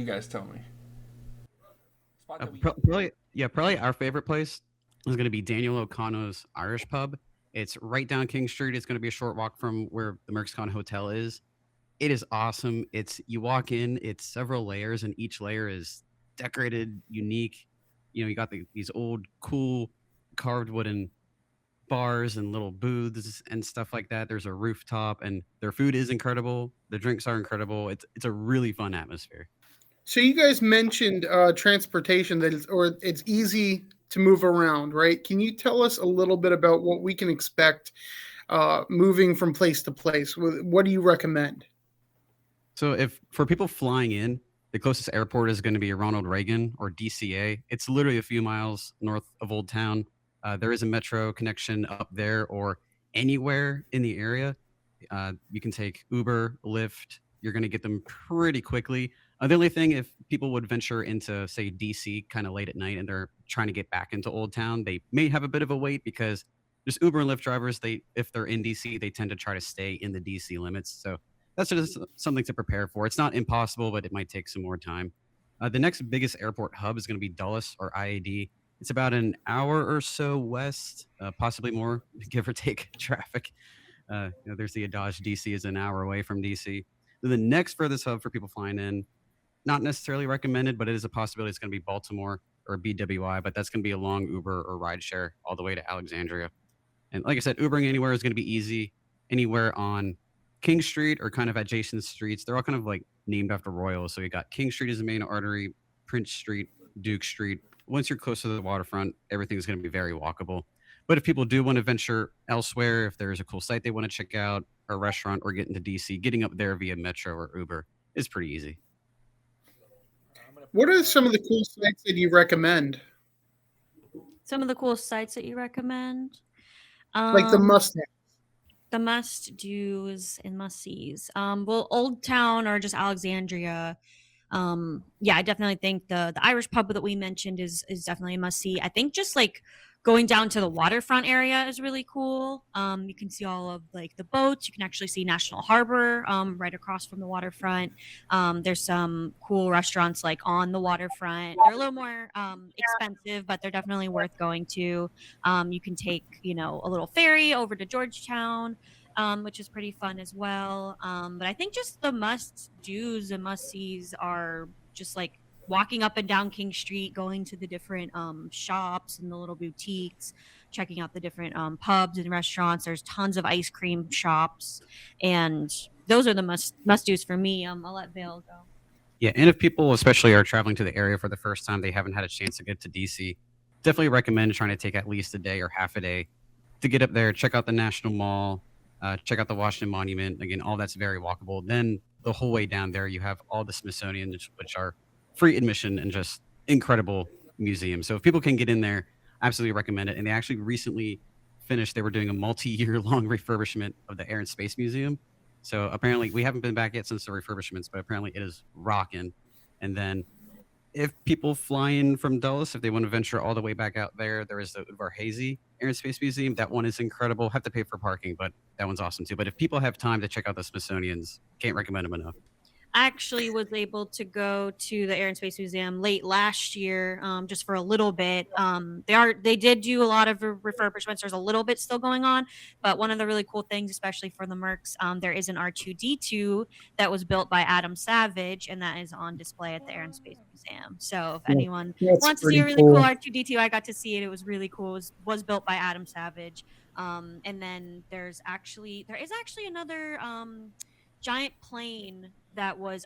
guys tell me. Probably our favorite place is going to be Daniel O'Connor's Irish Pub. It's right down King Street. It's going to be a short walk from where the MercsCon Hotel is. It is awesome. You walk in, it's several layers, and each layer is decorated, unique. You got these old, cool, carved wooden bars and little booths and stuff like that. There's a rooftop, and their food is incredible. The drinks are incredible. It's a really fun atmosphere. So you guys mentioned transportation it's easy to move around, right? Can you tell us a little bit about what we can expect moving from place to place? What do you recommend? So if for people flying in, the closest airport is going to be Ronald Reagan or DCA. It's literally a few miles north of Old Town. There is a metro connection up there or anywhere in the area. You can take Uber, Lyft. You're going to get them pretty quickly. The only thing, if people would venture into, say, DC kind of late at night and they're trying to get back into Old Town, they may have a bit of a wait because just Uber and Lyft drivers, if they're in DC, they tend to try to stay in the DC limits. So that's just something to prepare for. It's not impossible, but it might take some more time. The next biggest airport hub is going to be Dulles or IAD. It's about an hour or so west, possibly more, give or take traffic. There's the adage DC is an hour away from DC. The next furthest hub for people flying in, not necessarily recommended, but it is a possibility. It's going to be Baltimore or BWI, but that's going to be a long Uber or rideshare all the way to Alexandria. And like I said, Ubering anywhere is going to be easy. Anywhere on King Street or kind of adjacent streets. They're all kind of like named after royals. So you got King Street as the main artery, Prince Street, Duke Street. Once you're close to the waterfront, everything's going to be very walkable. But if people do want to venture elsewhere, if there's a cool site they want to check out, or a restaurant, or get into DC, getting up there via Metro or Uber is pretty easy. What are some of the cool sites that you recommend? Some of the cool sites that you recommend? Like the must-have. The must-dos and must-sees. Well, Old Town or just Alexandria. Yeah, I definitely think the Irish pub that we mentioned is definitely a must-see. I think just like going down to the waterfront area is really cool. You can see all of like the boats. You can actually see National Harbor right across from the waterfront. There's some cool restaurants like on the waterfront. They're a little more expensive, but they're definitely worth going to. You can take, a little ferry over to Georgetown, which is pretty fun as well. But I think just the must-dos and must-sees are just like walking up and down King Street, going to the different shops and the little boutiques, checking out the different pubs and restaurants. There's tons of ice cream shops, and those are the must-dos for me. I'll let Vale go. Yeah, and if people especially are traveling to the area for the first time, they haven't had a chance to get to DC, definitely recommend trying to take at least a day or half a day to get up there, check out the National Mall, check out the Washington Monument. Again, all that's very walkable. Then the whole way down there, you have all the Smithsonian, which are free admission and just incredible museums. So if people can get in there, absolutely recommend it. And they actually recently finished, they were doing a multi-year long refurbishment of the Air and Space Museum. So apparently we haven't been back yet since the refurbishments, but apparently it is rocking. And then if people fly in from Dulles, if they want to venture all the way back out there, there is the Varhazy Air and Space Museum. That one is incredible. Have to pay for parking, but that one's awesome too. But if people have time to check out the Smithsonian's, can't recommend them enough. I actually was able to go to the Air and Space Museum late last year, just for a little bit. They did do a lot of refurbishments. There's a little bit still going on, but one of the really cool things, especially for the Mercs, there is an R2D2 that was built by Adam Savage, and that is on display at the Air and Space Museum. So if anyone wants to see a really cool R2D2, I got to see it. It was really cool. It was built by Adam Savage. And then there is actually another giant plane that was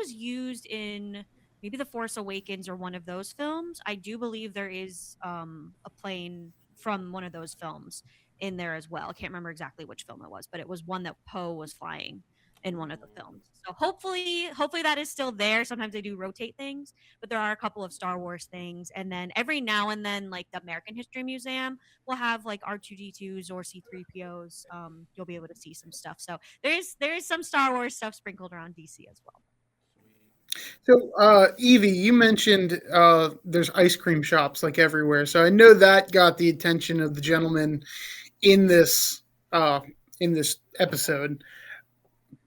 used in maybe The Force Awakens or one of those films. I do believe there is a plane from one of those films in there as well. I can't remember exactly which film it was, but it was one that Poe was flying in one of the films. So hopefully that is still there. Sometimes they do rotate things, but there are a couple of Star Wars things. And then every now and then, like the American History Museum will have like R2D2s or C3POs. You'll be able to see some stuff. So there is some Star Wars stuff sprinkled around DC as well. So, Yvie, you mentioned there's ice cream shops like everywhere. So I know that got the attention of the gentleman in this episode.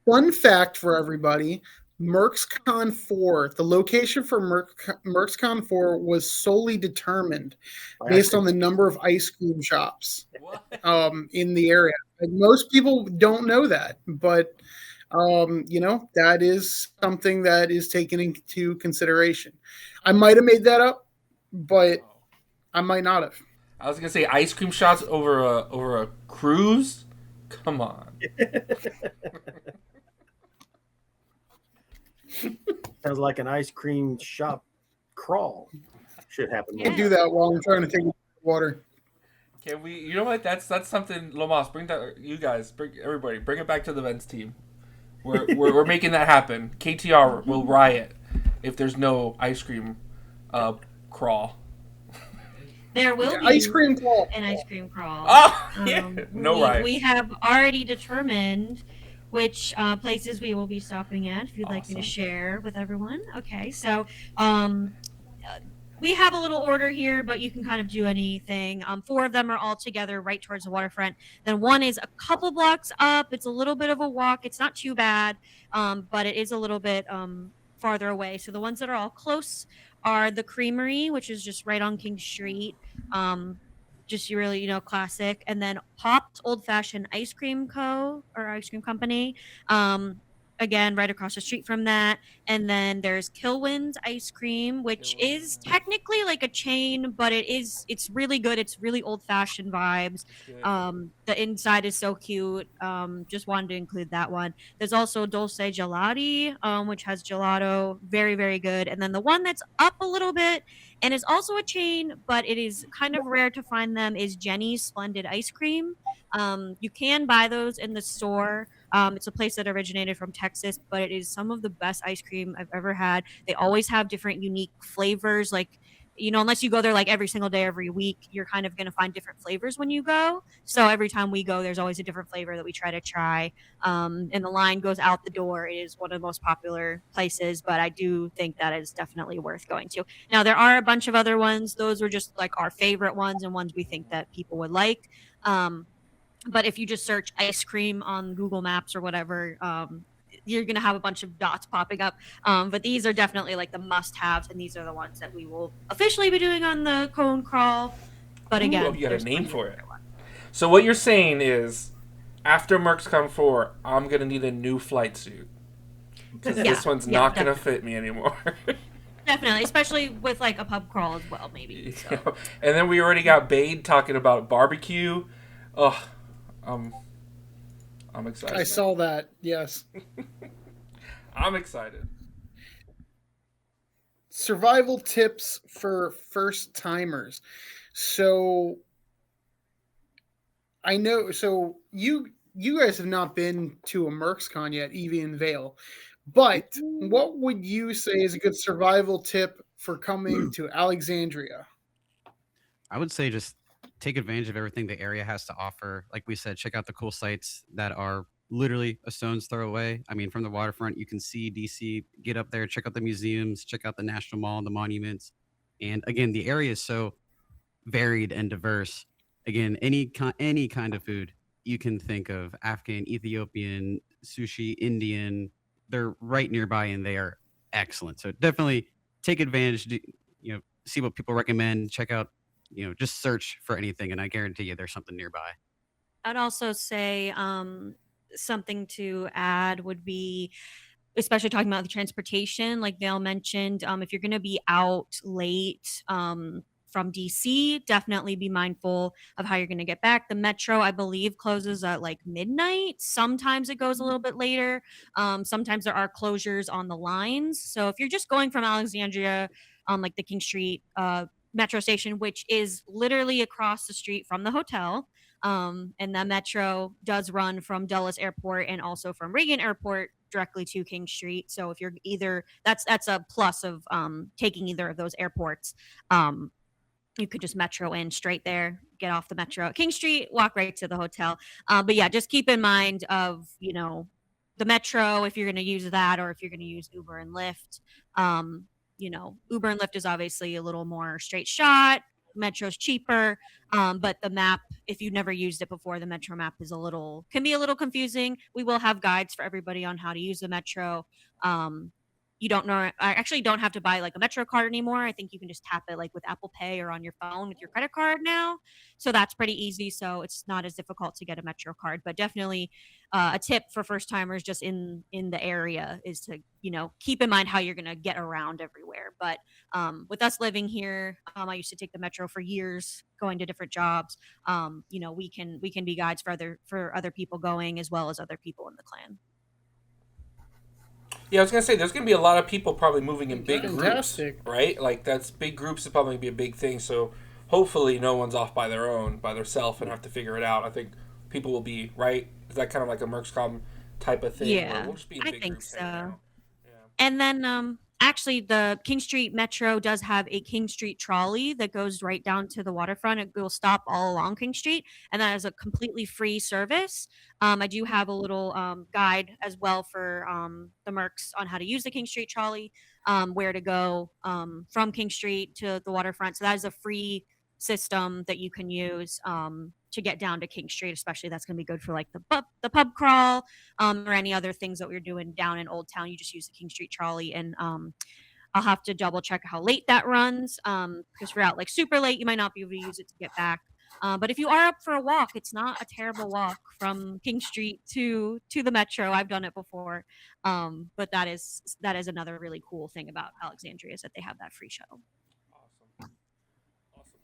Fun fact for everybody, MercsCon 4, the location for MercsCon 4 was solely determined based on the number of ice cream shops in the area. And most people don't know that, but that is something that is taken into consideration. I might have made that up, but I might not have. I was gonna say ice cream shots over a cruise. Come on. Sounds like an ice cream shop crawl should happen. I do that while I'm trying to take water. Can we? You know what? That's something. Lomas, bring that. You guys, bring everybody, bring it back to the events team. We're making that happen. KTR will riot if there's no ice cream crawl. There will be ice cream crawl. an ice cream crawl. Oh, yeah. No riot. We have already determined which places we will be stopping at. If you'd like me to share with everyone. Okay, so we have a little order here, but you can kind of do anything. 4 of them are all together right towards the waterfront. Then one is a couple blocks up. It's a little bit of a walk. It's not too bad, but it is a little bit farther away. So the ones that are all close are the Creamery, which is just right on King Street. Just really, classic. And then Popped Old Fashioned Ice Cream Co. or Ice Cream Company. Again, right across the street from that. And then there's Kilwin's Ice Cream, which is technically like a chain, but it's really good. It's really old fashioned vibes. The inside is so cute. Just wanted to include that one. There's also Dulce Gelati, which has gelato, very, very good. And then the one that's up a little bit and is also a chain, but it is kind of rare to find them, is Jenny's Splendid Ice Cream. You can buy those in the store. It's a place that originated from Texas, but it is some of the best ice cream I've ever had. They always have different unique flavors. Like, unless you go there like every single day, every week, you're kind of going to find different flavors when you go. So every time we go, there's always a different flavor that we try to try. And the line goes out the door. It is one of the most popular places, but I do think that is definitely worth going to. Now, there are a bunch of other ones. Those were just like our favorite ones and ones we think that people would like. But if you just search ice cream on Google Maps or whatever, you're going to have a bunch of dots popping up. But these are definitely like the must-haves, and these are the ones that we will officially be doing on the cone crawl. But again, you got a name for it. So what you're saying is, after MercsCon 4, I'm going to need a new flight suit. Because this one's not going to fit me anymore. Definitely, especially with like a pub crawl as well, maybe. So. And then we already got Bade talking about barbecue. Oh, I'm excited. I saw that. Yes. I'm excited. Survival tips for first timers. So I know. So you guys have not been to a MercsCon yet, Yvie and Vale. But what would you say is a good survival tip for coming to Alexandria? I would say just take advantage of everything the area has to offer. Like we said, check out the cool sites that are literally a stone's throw away. I mean, from the waterfront, you can see DC, get up there, check out the museums, check out the National Mall, the monuments. And again, the area is so varied and diverse. Again, any kind of food you can think of, Afghan, Ethiopian, sushi, Indian, they're right nearby and they are excellent. So definitely take advantage, see what people recommend, check out, just search for anything, and I guarantee you there's something nearby. I'd also say something to add would be, especially talking about the transportation, like Vale mentioned, if you're going to be out late from DC, definitely be mindful of how you're going to get back. The metro, I believe, closes at like midnight. Sometimes it goes a little bit later. Sometimes there are closures on the lines. So if you're just going from Alexandria on like the King Street metro station, which is literally across the street from the hotel. And the metro does run from Dulles Airport and also from Reagan Airport directly to King Street. So if you're either, that's a plus of taking either of those airports. You could just metro in straight there, get off the metro at King Street, walk right to the hotel. But yeah, just keep in mind of, the metro, if you're going to use that, or if you're going to use Uber and Lyft. Uber and Lyft is obviously a little more straight shot. Metro's cheaper, but the map, if you've never used it before, the Metro map is can be a little confusing. We will have guides for everybody on how to use the Metro. you don't know. I actually don't have to buy like a Metro card anymore. I think you can just tap it like with Apple Pay or on your phone with your credit card now. So that's pretty easy. So it's not as difficult to get a Metro card. But definitely a tip for first timers just in the area is to keep in mind how you're gonna get around everywhere. But with us living here, I used to take the Metro for years, going to different jobs. We can be guides for other people going as well as other people in the clan. Yeah, I was gonna say there's gonna be a lot of people probably moving in big Fantastic. groups, right? Like that's big groups is probably gonna be a big thing. So hopefully no one's off by their self and have to figure it out. I think people will be right. Is that kind of like a MercsCon type of thing? Yeah, we'll just be in I big think groups hanging so. out. Yeah. And then actually the King Street Metro does have a King Street trolley that goes right down to the waterfront. It will stop all along King Street, and that is a completely free service. I do have a little guide as well for the Mercs on how to use the King Street trolley, where to go from King Street to the waterfront. So that is a free system that you can use to get down to King Street, especially that's going to be good for like the pub crawl or any other things that we're doing down in Old Town. You just use the King Street trolley, and I'll have to double check how late that runs because if you're out like super late, you might not be able to use it to get back. But if you are up for a walk, it's not a terrible walk from King Street to the Metro. I've done it before, but that is another really cool thing about Alexandria is that they have that free shuttle. Awesome.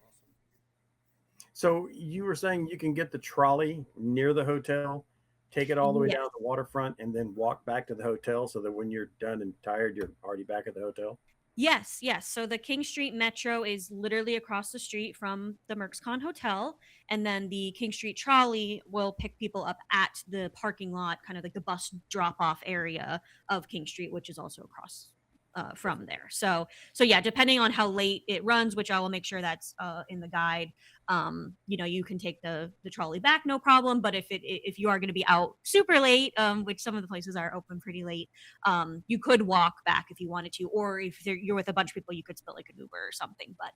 So you were saying you can get the trolley near the hotel, take it all the way down to the waterfront, and then walk back to the hotel so that when you're done and tired, you're already back at the hotel? Yes. So the King Street Metro is literally across the street from the MercsCon Hotel. And then the King Street trolley will pick people up at the parking lot, kind of like the bus drop off area of King Street, which is also across from there. So yeah, depending on how late it runs, which I will make sure that's in the guide, you can take the trolley back, no problem. But if you are going to be out super late, which some of the places are open pretty late, you could walk back if you wanted to, or if you're with a bunch of people, you could split like an Uber or something. But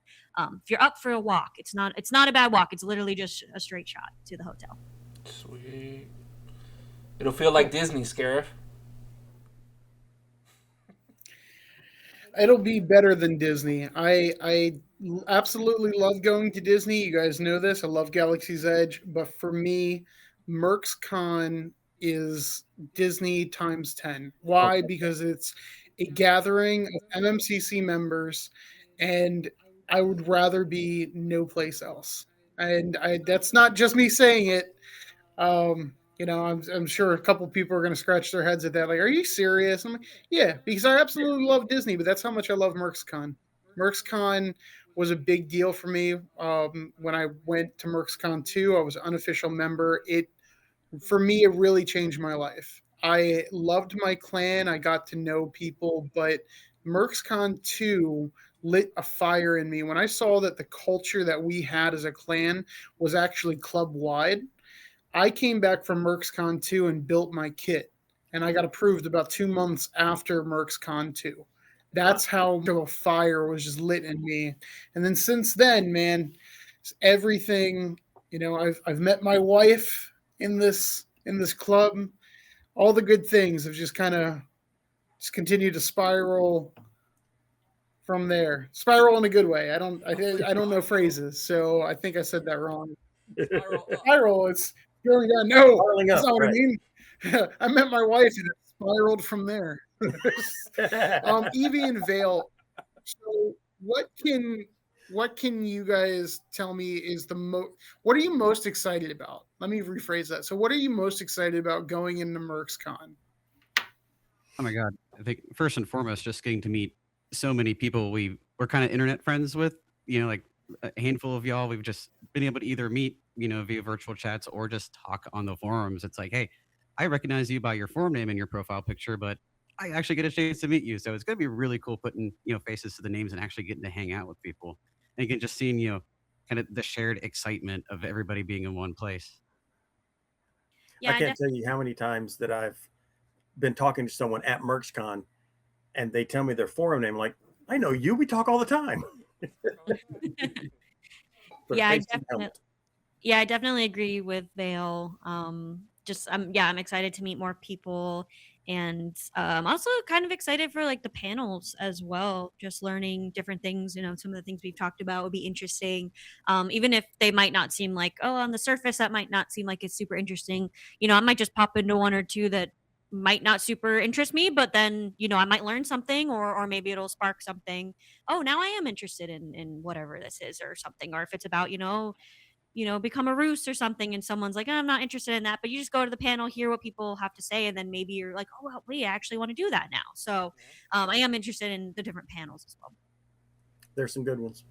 if you're up for a walk, it's not a bad walk. It's literally just a straight shot to the hotel. Sweet. It'll feel like Disney, Scarif. It'll be better than Disney. I absolutely love going to Disney. You guys know this. I love Galaxy's Edge, but for me, MercsCon is Disney times 10. Why? Okay. Because it's a gathering of MMCC members, and I would rather be no place else. And that's not just me saying it. I'm sure a couple people are going to scratch their heads at that. Like, are you serious? I'm like, yeah, because I absolutely love Disney, but that's how much I love MercsCon. MercsCon was a big deal for me. When I went to MercsCon 2, I was an unofficial member. For me, it really changed my life. I loved my clan. I got to know people, but MercsCon 2 lit a fire in me when I saw that the culture that we had as a clan was actually club wide. I came back from MercsCon 2 and built my kit, and I got approved about 2 months after MercsCon 2. That's how much of a fire was just lit in me. And then since then, man, everything, I've met my wife in this club. All the good things have just kind of just continued to spiral from there. Spiral in a good way. I don't know phrases, so I think I said that wrong. Spiral, it's going down. No, that's not what I mean. I met my wife and it spiraled from there. Yvie and Vale. So what can you guys tell me is what are you most excited about? Let me rephrase that. So what are you most excited about going into MercsCon? Oh my God. I think first and foremost, just getting to meet so many people we're kind of internet friends with, like a handful of y'all we've just been able to either meet, via virtual chats or just talk on the forums. It's like, hey, I recognize you by your forum name and your profile picture, but I actually get a chance to meet you. So it's going to be really cool putting, faces to the names and actually getting to hang out with people. And again, just seeing, kind of the shared excitement of everybody being in one place. Yeah, I can't tell you how many times that I've been talking to someone at MercsCon and they tell me their forum name. Like, I know you, we talk all the time. Yeah, I definitely agree with Vale. just I'm excited to meet more people, and I'm also kind of excited for like the panels as well. Just learning different things. Some of the things we've talked about would be interesting, even if they might not seem like, oh, on the surface that might not seem like it's super interesting. I might just pop into one or two that might not super interest me, but then I might learn something, or maybe it'll spark something. Oh, now I am interested in whatever this is or something. Or if it's about become a roost or something, and someone's like, I'm not interested in that, but you just go to the panel, hear what people have to say, and then maybe you're like, oh well, wait, I actually want to do that now. So I am interested in the different panels as well. There's some good ones.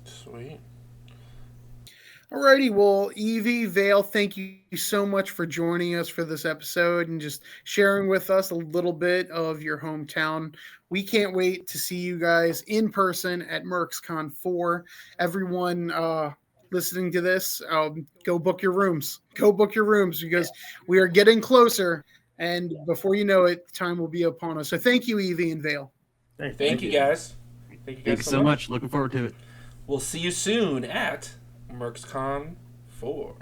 Sweet. Alrighty, well, Yvie, Vale, thank you so much for joining us for this episode and just sharing with us a little bit of your hometown. We can't wait to see you guys in person at MercsCon 4. Everyone listening to this, go book your rooms. Go book your rooms because we are getting closer, and before you know it, time will be upon us. So thank you, Yvie and Vale. Thank you guys. Thank you so much. Looking forward to it. We'll see you soon at MercsCon 4.